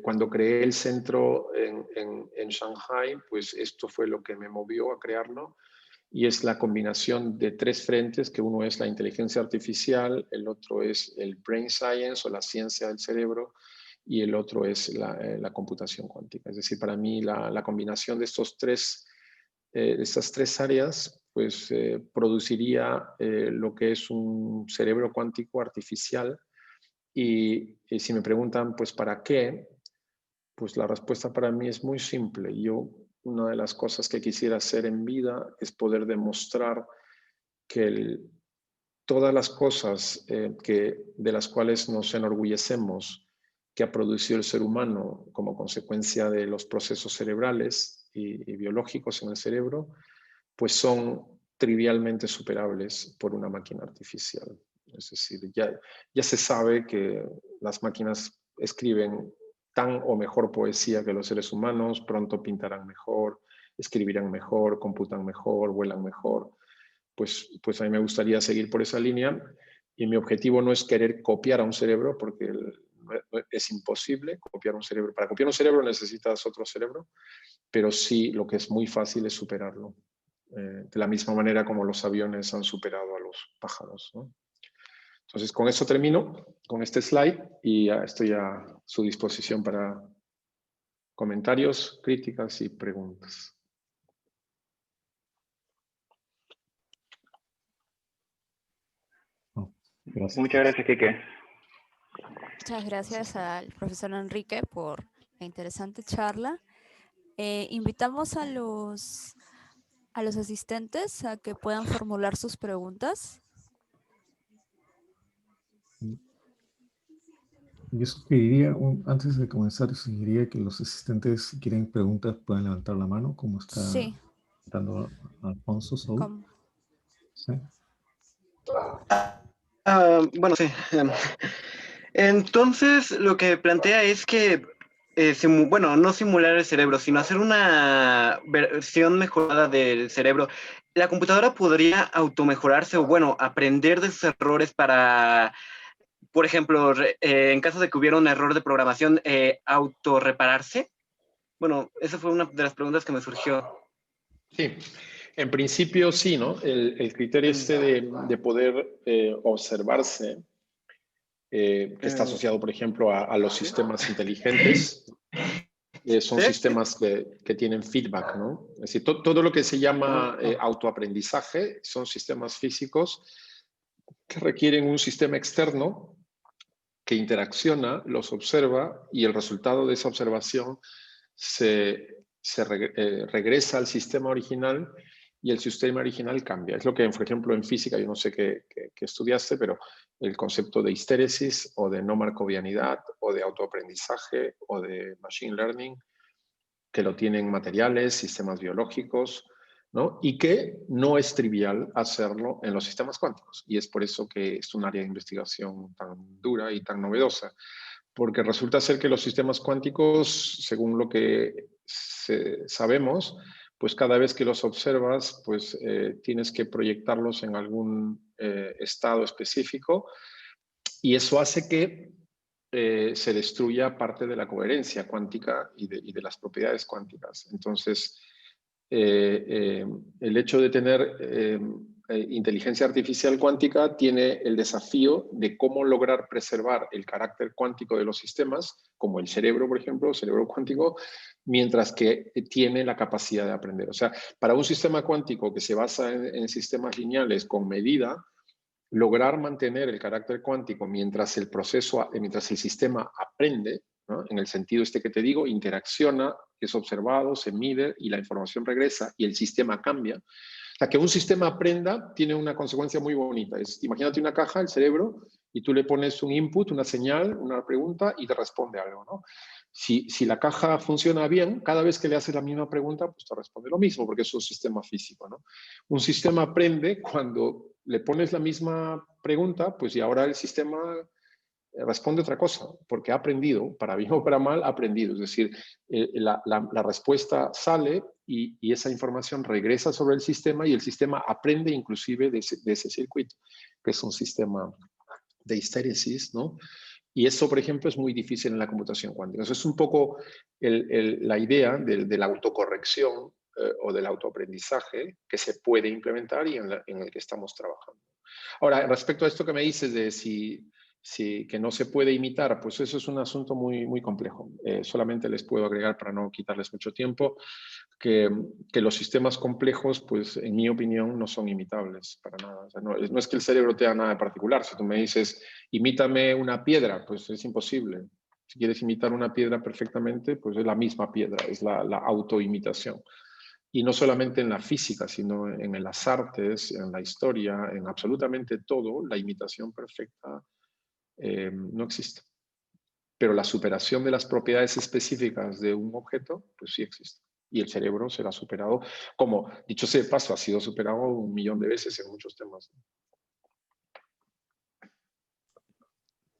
Cuando creé el centro en Shanghai, pues esto fue lo que me movió a crearlo, y es la combinación de tres frentes, que uno es la inteligencia artificial, el otro es el brain science o la ciencia del cerebro, y el otro es la computación cuántica. Es decir, para mí la combinación de estas tres áreas pues produciría lo que es un cerebro cuántico artificial. Y si me preguntan, pues, ¿para qué? Pues la respuesta para mí es muy simple. Una de las cosas que quisiera hacer en vida es poder demostrar que todas las cosas de las cuales nos enorgullecemos que ha producido el ser humano como consecuencia de los procesos cerebrales y biológicos en el cerebro, pues son trivialmente superables por una máquina artificial. Es decir, ya se sabe que las máquinas escriben tan o mejor poesía que los seres humanos, pronto pintarán mejor, escribirán mejor, computan mejor, vuelan mejor. Pues a mí me gustaría seguir por esa línea, y mi objetivo no es querer copiar a un cerebro, porque es imposible copiar un cerebro. Para copiar un cerebro necesitas otro cerebro, pero sí lo que es muy fácil es superarlo. De la misma manera como los aviones han superado a los pájaros, ¿no? Entonces, con eso termino, con este slide, y ya estoy a su disposición para comentarios, críticas y preguntas. Gracias. Muchas gracias, Kike. Muchas gracias al profesor Enrique por la interesante charla. Invitamos a los asistentes a que puedan formular sus preguntas. Yo sugeriría, antes de comenzar, sugeriría que los asistentes, si quieren preguntas, puedan levantar la mano, como está dando Alfonso Saúl. ¿Sí? Bueno, sí. Entonces, lo que plantea es que, no simular el cerebro, sino hacer una versión mejorada del cerebro. La computadora podría automejorarse o, bueno, aprender de sus errores para, por ejemplo, en caso de que hubiera un error de programación, autorrepararse. Bueno, esa fue una de las preguntas que me surgió. Sí, en principio sí, ¿no? El criterio de poder observarse, que está asociado, por ejemplo, a los sistemas inteligentes, son sistemas que tienen feedback, ¿no? Es decir, todo lo que se llama autoaprendizaje son sistemas físicos que requieren un sistema externo que interacciona, los observa, y el resultado de esa observación regresa al sistema original, y el sistema original cambia. Es lo que, por ejemplo, en física, yo no sé qué estudiaste, pero el concepto de histéresis o de no marcovianidad o de autoaprendizaje o de machine learning, que lo tienen materiales, sistemas biológicos, ¿no? Y que no es trivial hacerlo en los sistemas cuánticos. Y es por eso que es un área de investigación tan dura y tan novedosa, porque resulta ser que los sistemas cuánticos, según lo que sabemos, pues cada vez que los observas, pues tienes que proyectarlos en algún estado específico, y eso hace que se destruya parte de la coherencia cuántica y de las propiedades cuánticas. Entonces, el hecho de tener inteligencia artificial cuántica tiene el desafío de cómo lograr preservar el carácter cuántico de los sistemas, como el cerebro, por ejemplo, el cerebro cuántico, mientras que tiene la capacidad de aprender. O sea, para un sistema cuántico que se basa en sistemas lineales con medida, lograr mantener el carácter cuántico mientras el sistema aprende, ¿no? En el sentido este que te digo, interacciona, es observado, se mide y la información regresa y el sistema cambia. O sea, que un sistema aprenda tiene una consecuencia muy bonita. Imagínate una caja, el cerebro, y tú le pones un input, una señal, una pregunta y te responde algo, ¿no? Si la caja funciona bien, cada vez que le haces la misma pregunta, pues te responde lo mismo, porque es un sistema físico, ¿no? Un sistema aprende cuando le pones la misma pregunta, pues y ahora el sistema responde otra cosa, porque ha aprendido, para bien o para mal, ha aprendido. Es decir, la respuesta sale y esa información regresa sobre el sistema y el sistema aprende inclusive de ese circuito, que es un sistema de histéresis, ¿no? Y eso, por ejemplo, es muy difícil en la computación cuántica. Eso es un poco la idea de la autocorrección o del autoaprendizaje que se puede implementar y en el que estamos trabajando. Ahora, respecto a esto que me dices de que no se puede imitar, pues eso es un asunto muy, muy complejo. Solamente les puedo agregar, para no quitarles mucho tiempo, que los sistemas complejos, pues en mi opinión, no son imitables para nada. O sea, no es que el cerebro tenga nada de particular. Si tú me dices, imítame una piedra, pues es imposible. Si quieres imitar una piedra perfectamente, pues es la misma piedra, es la autoimitación. Y no solamente en la física, sino en las artes, en la historia, en absolutamente todo, la imitación perfecta no existe. Pero la superación de las propiedades específicas de un objeto, pues sí existe. Y el cerebro será superado, como dicho sea de paso, ha sido superado 1 millón de veces en muchos temas.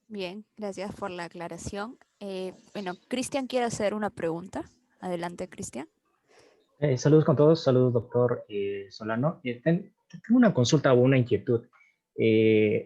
Bien, gracias por la aclaración. Bueno, Cristian quiere hacer una pregunta. Adelante, Cristian. Saludos con todos, saludos doctor Solano. Tengo una consulta o una inquietud.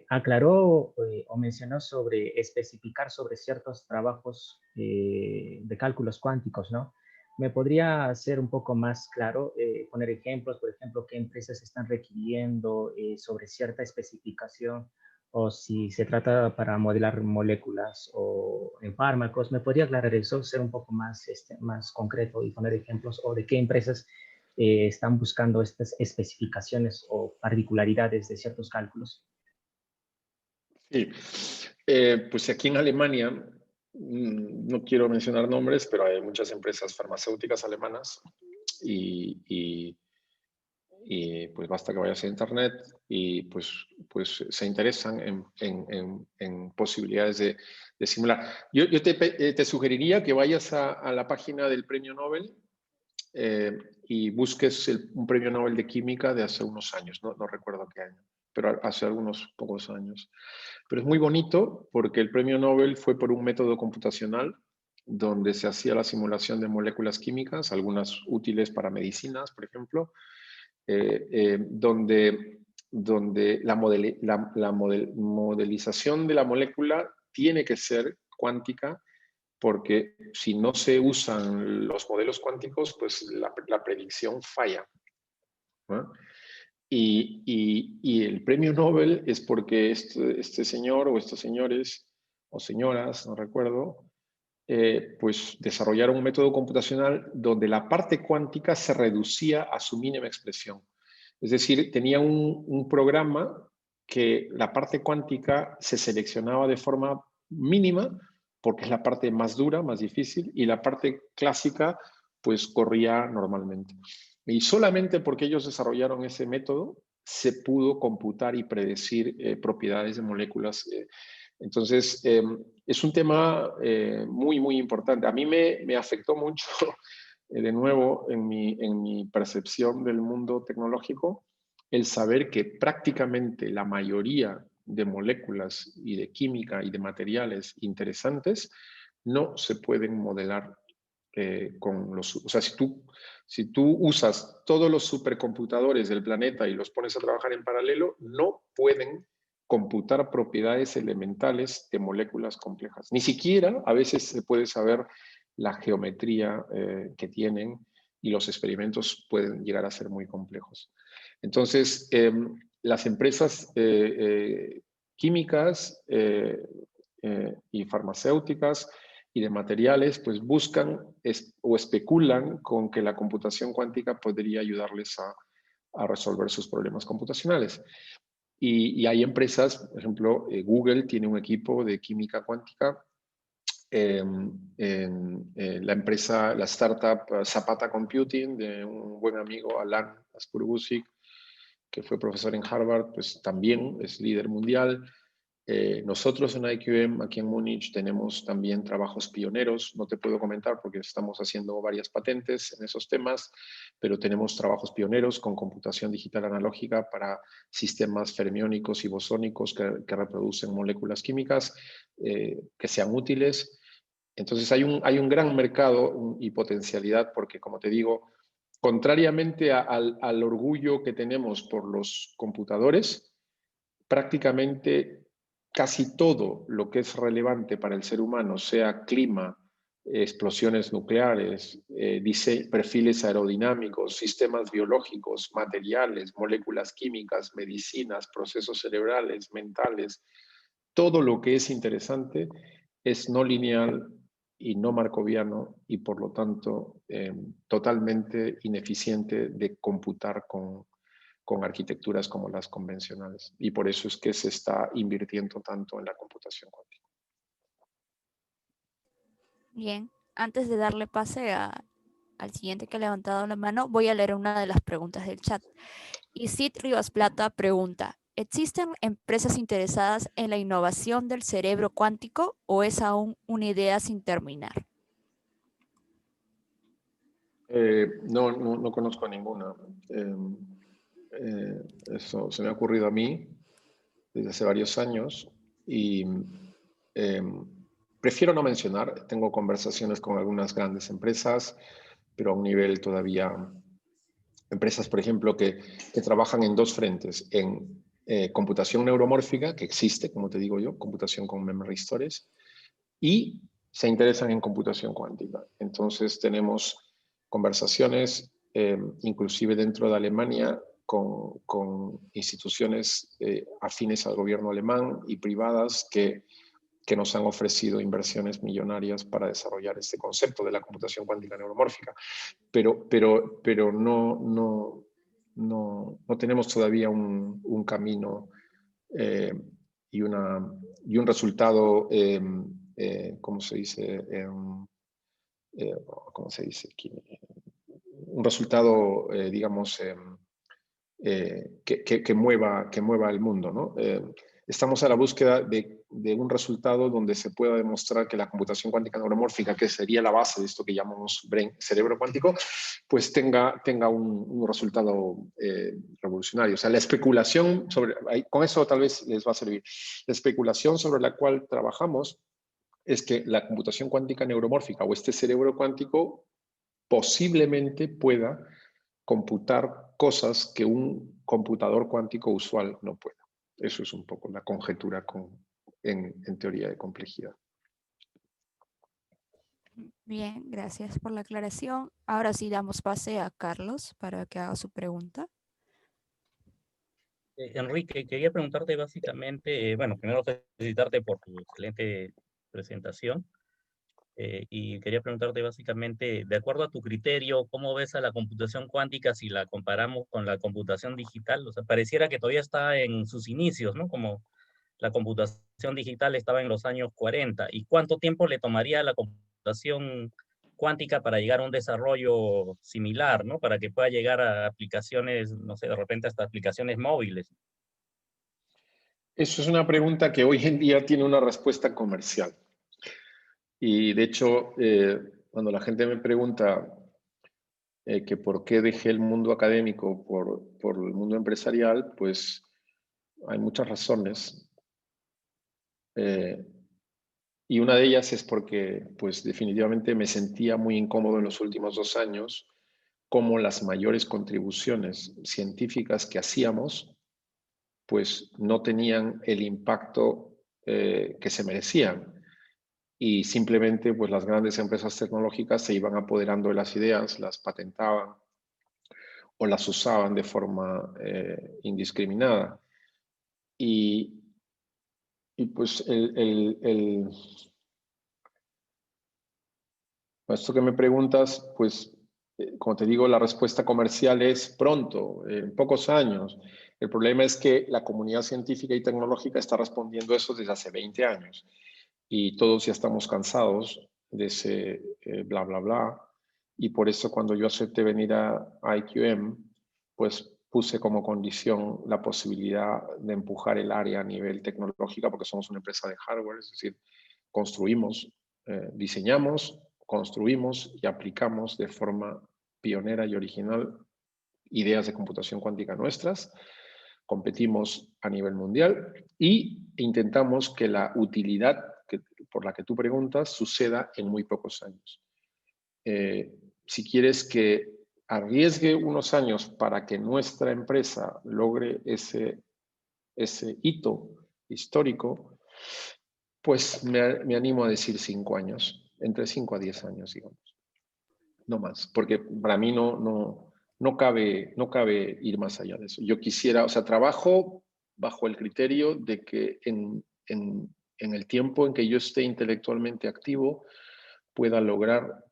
Aclaró o mencionó sobre especificar sobre ciertos trabajos de cálculos cuánticos, ¿no? ¿Me podría hacer un poco más claro, poner ejemplos, por ejemplo, qué empresas están requiriendo sobre cierta especificación o si se trata para modelar moléculas o en fármacos? ¿Me podría aclarar eso, ser un poco más, más concreto y poner ejemplos o de qué empresas están buscando estas especificaciones o particularidades de ciertos cálculos? Sí, pues aquí en Alemania, no quiero mencionar nombres, pero hay muchas empresas farmacéuticas alemanas y pues basta que vayas a internet y pues se interesan en posibilidades de simular. Yo te sugeriría que vayas a la página del premio Nobel y busques un premio Nobel de Química de hace unos años, no recuerdo qué año, pero hace algunos pocos años. Pero es muy bonito porque el premio Nobel fue por un método computacional donde se hacía la simulación de moléculas químicas, algunas útiles para medicinas, por ejemplo, donde la modelización de la molécula tiene que ser cuántica, porque si no se usan los modelos cuánticos, pues la predicción falla, ¿no? Y el premio Nobel es porque este señor o estos señores o señoras, no recuerdo, pues desarrollaron un método computacional donde la parte cuántica se reducía a su mínima expresión. Es decir, tenía un programa que la parte cuántica se seleccionaba de forma mínima porque es la parte más dura, más difícil, y la parte clásica pues corría normalmente. Y solamente porque ellos desarrollaron ese método se pudo computar y predecir propiedades de moléculas. Entonces, es un tema muy, muy importante. A mí me afectó mucho, de nuevo, en mi percepción del mundo tecnológico, el saber que prácticamente la mayoría de moléculas y de química y de materiales interesantes no se pueden modelar con los... O sea, si tú usas todos los supercomputadores del planeta y los pones a trabajar en paralelo, no pueden computar propiedades elementales de moléculas complejas. Ni siquiera a veces se puede saber la geometría que tienen y los experimentos pueden llegar a ser muy complejos. Entonces, las empresas químicas y farmacéuticas y de materiales, pues buscan o especulan con que la computación cuántica podría ayudarles a resolver sus problemas computacionales. Y hay empresas, por ejemplo, Google tiene un equipo de química cuántica. La empresa, la startup Zapata Computing, de un buen amigo, Alan Askurbusic, que fue profesor en Harvard, pues también es líder mundial. Nosotros en IQM, aquí en Múnich, tenemos también trabajos pioneros. No te puedo comentar porque estamos haciendo varias patentes en esos temas, pero tenemos trabajos pioneros con computación digital analógica para sistemas fermiónicos y bosónicos que reproducen moléculas químicas que sean útiles. Entonces hay un gran mercado y potencialidad porque, como te digo, contrariamente al orgullo que tenemos por los computadores, prácticamente casi todo lo que es relevante para el ser humano, sea clima, explosiones nucleares, perfiles aerodinámicos, sistemas biológicos, materiales, moléculas químicas, medicinas, procesos cerebrales, mentales, todo lo que es interesante es no lineal y no markoviano y por lo tanto totalmente ineficiente de computar con arquitecturas como las convencionales. Y por eso es que se está invirtiendo tanto en la computación cuántica. Bien, antes de darle pase al siguiente que ha levantado la mano, voy a leer una de las preguntas del chat. Isid Rivas Plata pregunta, ¿existen empresas interesadas en la innovación del cerebro cuántico o es aún una idea sin terminar? No conozco a ninguna. Eso se me ha ocurrido a mí desde hace varios años y prefiero no mencionar. Tengo conversaciones con algunas grandes empresas, pero a un nivel todavía... Empresas, por ejemplo, que trabajan en dos frentes, en computación neuromórfica, que existe, como te digo yo, computación con memory stores, y se interesan en computación cuántica. Entonces tenemos conversaciones, inclusive dentro de Alemania, con instituciones afines al gobierno alemán y privadas que nos han ofrecido inversiones millonarias para desarrollar este concepto de la computación cuántica neuromórfica. Pero no tenemos todavía un camino y un resultado, ¿cómo se dice? ¿Cómo se dice? Un resultado, digamos, que mueva el mundo, ¿no? Estamos a la búsqueda de un resultado donde se pueda demostrar que la computación cuántica neuromórfica, que sería la base de esto que llamamos cerebro cuántico, pues tenga un resultado revolucionario. O sea, la especulación con eso tal vez les va a servir. La especulación sobre la cual trabajamos es que la computación cuántica neuromórfica o este cerebro cuántico posiblemente pueda computar cosas que un computador cuántico usual no puede. Eso es un poco la conjetura en teoría de complejidad. Bien, gracias por la aclaración. Ahora sí damos pase a Carlos para que haga su pregunta. Enrique, quería preguntarte básicamente, bueno, primero felicitarte por tu excelente presentación. Y quería preguntarte básicamente, de acuerdo a tu criterio, ¿cómo ves a la computación cuántica si la comparamos con la computación digital? O sea, pareciera que todavía está en sus inicios, ¿no? Como la computación digital estaba en los años 40. ¿Y cuánto tiempo le tomaría a la computación cuántica para llegar a un desarrollo similar, ¿no? Para que pueda llegar a aplicaciones, no sé, de repente hasta aplicaciones móviles. Eso es una pregunta que hoy en día tiene una respuesta comercial. Y de hecho, cuando la gente me pregunta que por qué dejé el mundo académico por el mundo empresarial, pues hay muchas razones. Y una de ellas es porque, pues definitivamente me sentía muy incómodo en los últimos 2 años, como las mayores contribuciones científicas que hacíamos, pues no tenían el impacto que se merecían. Y simplemente pues las grandes empresas tecnológicas se iban apoderando de las ideas, las patentaban o las usaban de forma indiscriminada. Y pues esto que me preguntas, pues como te digo, la respuesta comercial es pronto, en pocos años. El problema es que la comunidad científica y tecnológica está respondiendo eso desde hace 20 años y todos ya estamos cansados de ese bla, bla, bla. Y por eso cuando yo acepté venir a IQM, pues puse como condición la posibilidad de empujar el área a nivel tecnológico, porque somos una empresa de hardware, es decir, construimos, diseñamos, construimos y aplicamos de forma pionera y original ideas de computación cuántica nuestras, competimos a nivel mundial e intentamos que la utilidad por la que tú preguntas suceda en muy pocos años. Si quieres que arriesgue unos años para que nuestra empresa logre ese hito histórico, pues me animo a decir 5 años, entre 5 a 10 años, digamos. No más, porque para mí no cabe ir más allá de eso. Yo quisiera, o sea, trabajo bajo el criterio de que en el tiempo en que yo esté intelectualmente activo, pueda lograr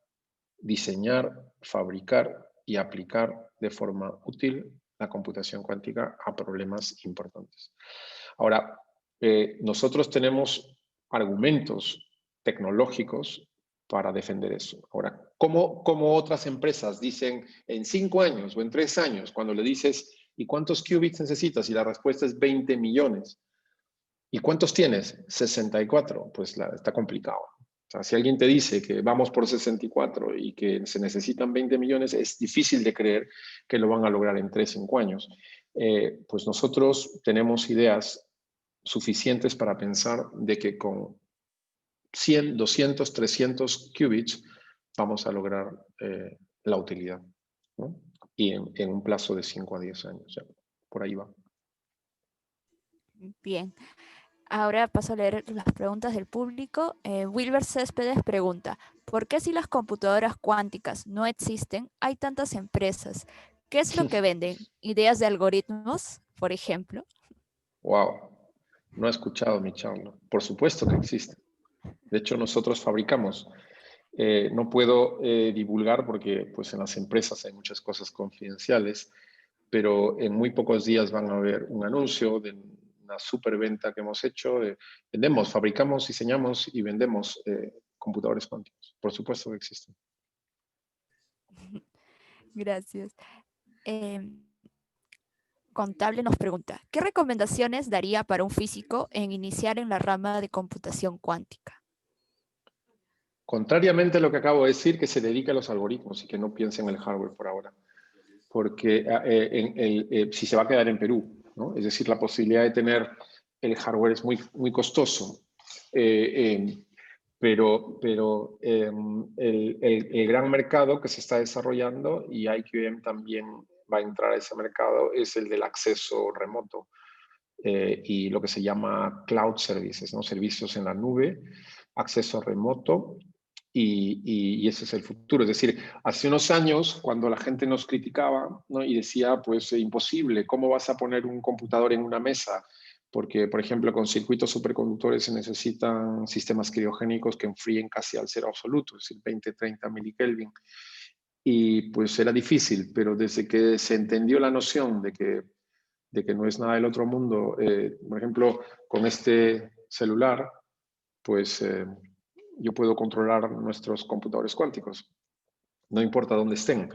diseñar, fabricar y aplicar de forma útil la computación cuántica a problemas importantes. Ahora, nosotros tenemos argumentos tecnológicos para defender eso. Ahora, ¿cómo otras empresas dicen en 5 años o en 3 años, cuando le dices, ¿y cuántos qubits necesitas? Y la respuesta es 20 millones. ¿Y cuántos tienes? 64. Pues está complicado. O sea, si alguien te dice que vamos por 64 y que se necesitan 20 millones, es difícil de creer que lo van a lograr en 3, 5 años. Pues nosotros tenemos ideas suficientes para pensar de que con 100, 200, 300 qubits vamos a lograr la utilidad, ¿no? Y en un plazo de 5 a 10 años. Ya, por ahí va. Bien. Ahora paso a leer las preguntas del público. Wilber Céspedes pregunta, ¿por qué si las computadoras cuánticas no existen, hay tantas empresas? ¿Qué es lo que venden? ¿Ideas de algoritmos, por ejemplo? Wow, no he escuchado mi charla. Por supuesto que existen. De hecho, nosotros fabricamos. No puedo divulgar porque pues, en las empresas hay muchas cosas confidenciales, pero en muy pocos días van a ver un anuncio de una superventa que hemos hecho. Vendemos, fabricamos, diseñamos y vendemos computadores cuánticos. Por supuesto que existen. Gracias. Contable nos pregunta, ¿qué recomendaciones daría para un físico en iniciar en la rama de computación cuántica? Contrariamente a lo que acabo de decir, que se dedique a los algoritmos y que no piense en el hardware por ahora. Porque si se va a quedar en Perú, ¿no? Es decir, la posibilidad de tener el hardware es muy, muy costoso. Pero el gran mercado que se está desarrollando, y IQM también va a entrar a ese mercado, es el del acceso remoto y lo que se llama cloud services, ¿no? Servicios en la nube, acceso remoto, y ese es el futuro. Es decir, hace unos años, cuando la gente nos criticaba, ¿no? Y decía, pues imposible, ¿cómo vas a poner un computador en una mesa? Porque, por ejemplo, con circuitos superconductores se necesitan sistemas criogénicos que enfríen casi al cero absoluto, es decir, 20, 30 milikelvin. Y pues era difícil, pero desde que se entendió la noción de que no es nada del otro mundo, por ejemplo, con este celular, pues yo puedo controlar nuestros computadores cuánticos, no importa dónde estén.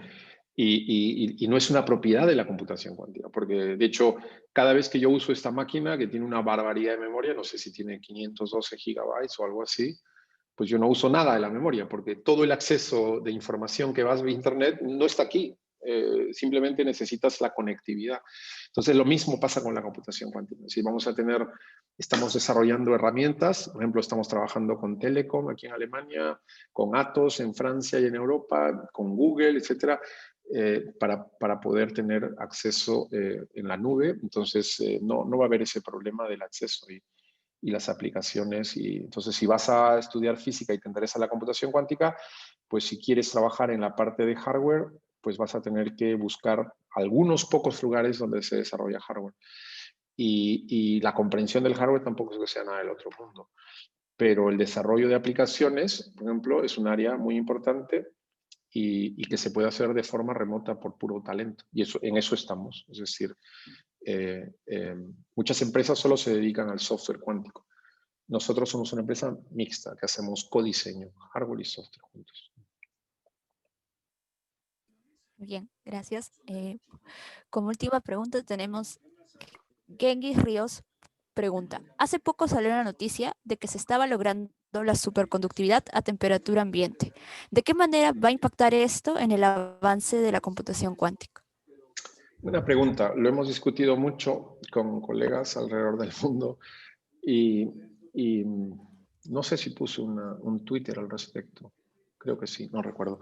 Y no es una propiedad de la computación cuántica, porque de hecho, cada vez que yo uso esta máquina, que tiene una barbaridad de memoria, no sé si tiene 512 gigabytes o algo así, pues yo no uso nada de la memoria, porque todo el acceso de información que vas vía Internet no está aquí. Simplemente necesitas la conectividad. Entonces, lo mismo pasa con la computación cuántica. Si vamos a tener, estamos desarrollando herramientas, por ejemplo, estamos trabajando con Telecom aquí en Alemania, con Atos en Francia y en Europa, con Google, etcétera, para poder tener acceso en la nube. Entonces, no va a haber ese problema del acceso y las aplicaciones. Y entonces, si vas a estudiar física y te interesa la computación cuántica, pues si quieres trabajar en la parte de hardware, pues vas a tener que buscar algunos pocos lugares donde se desarrolla hardware. Y la comprensión del hardware tampoco es que sea nada del otro mundo. Pero el desarrollo de aplicaciones, por ejemplo, es un área muy importante y que se puede hacer de forma remota por puro talento. Y en eso estamos. Es decir, muchas empresas solo se dedican al software cuántico. Nosotros somos una empresa mixta que hacemos codiseño, hardware y software juntos. Bien, gracias. Como última pregunta tenemos Genghis Ríos pregunta. Hace poco salió la noticia de que se estaba logrando la superconductividad a temperatura ambiente. ¿De qué manera va a impactar esto en el avance de la computación cuántica? Buena pregunta. Lo hemos discutido mucho con colegas alrededor del mundo y no sé si puse un Twitter al respecto. Creo que sí, no recuerdo.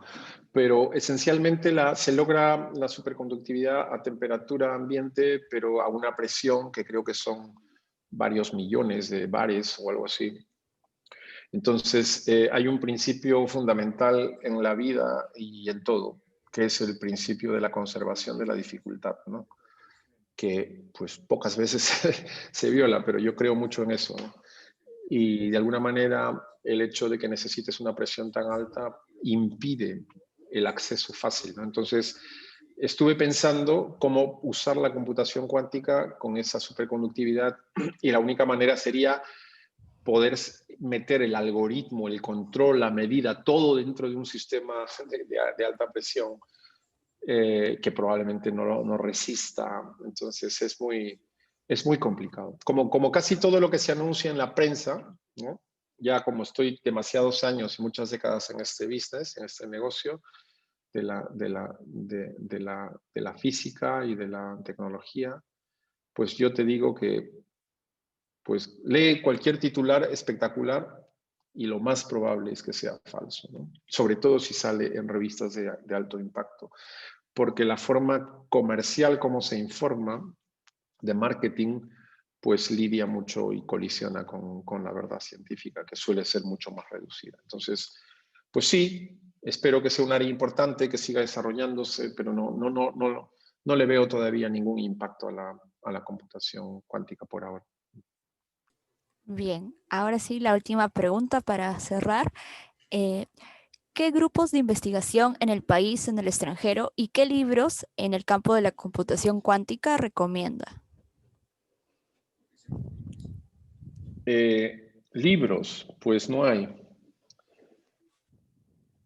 Pero esencialmente se logra la superconductividad a temperatura ambiente, pero a una presión que creo que son varios millones de bares o algo así. Entonces, hay un principio fundamental en la vida y en todo, que es el principio de la conservación de la dificultad, ¿no? Que pues pocas veces se viola, pero yo creo mucho en eso, ¿no? Y de alguna manera el hecho de que necesites una presión tan alta impide el acceso fácil, ¿no? Entonces, estuve pensando cómo usar la computación cuántica con esa superconductividad y la única manera sería poder meter el algoritmo, el control, la medida, todo dentro de un sistema de alta presión que probablemente no resista. Entonces es muy complicado. Como casi todo lo que se anuncia en la prensa, ¿no? Ya como estoy demasiados años y muchas décadas en este business, en este negocio de la física y de la tecnología, pues yo te digo que pues lee cualquier titular espectacular y lo más probable es que sea falso, ¿no? Sobre todo si sale en revistas de alto impacto, porque la forma comercial como se informa de marketing pues lidia mucho y colisiona con la verdad científica, que suele ser mucho más reducida. Entonces, pues sí, espero que sea un área importante, que siga desarrollándose, pero no le veo todavía ningún impacto a la computación cuántica por ahora. Bien, ahora sí, la última pregunta para cerrar. ¿Qué grupos de investigación en el país, en el extranjero, y qué libros en el campo de la computación cuántica recomienda? Libros, pues no hay.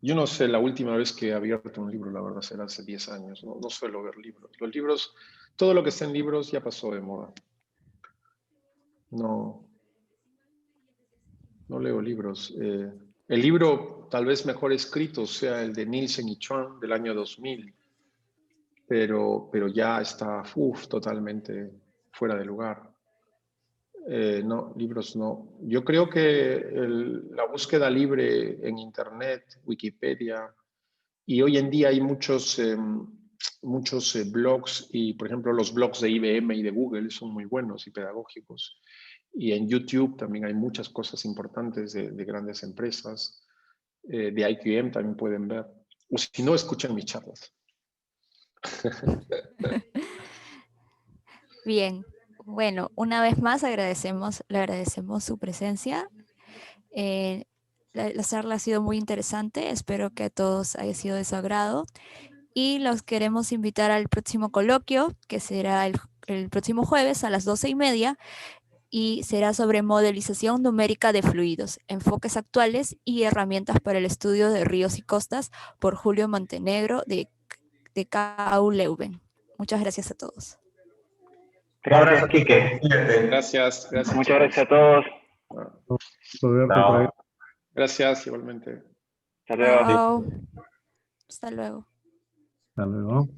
Yo no sé, la última vez que he abierto un libro, la verdad, será hace 10 años. No suelo ver libros. Los libros, todo lo que está en libros ya pasó de moda. No leo libros. El libro tal vez mejor escrito sea el de Nielsen y Chuang del año 2000, pero ya está totalmente fuera de lugar. No, libros no. Yo creo que la búsqueda libre en Internet, Wikipedia, y hoy en día hay muchos blogs, y por ejemplo los blogs de IBM y de Google son muy buenos y pedagógicos. Y en YouTube también hay muchas cosas importantes de grandes empresas. De IQM también pueden ver. O si no, escuchen mis charlas. Bien, bueno, una vez más le agradecemos su presencia. La charla ha sido muy interesante, espero que a todos haya sido de su agrado y los queremos invitar al próximo coloquio, que será el próximo jueves a las 12:30 y será sobre modelización numérica de fluidos, enfoques actuales y herramientas para el estudio de ríos y costas por Julio Montenegro de KU Leuven. Muchas gracias a todos. Gracias, Quique. Gracias. Muchas gracias a todos. Chao. Gracias, igualmente. Hasta luego. Chao. Hasta luego. Hasta luego.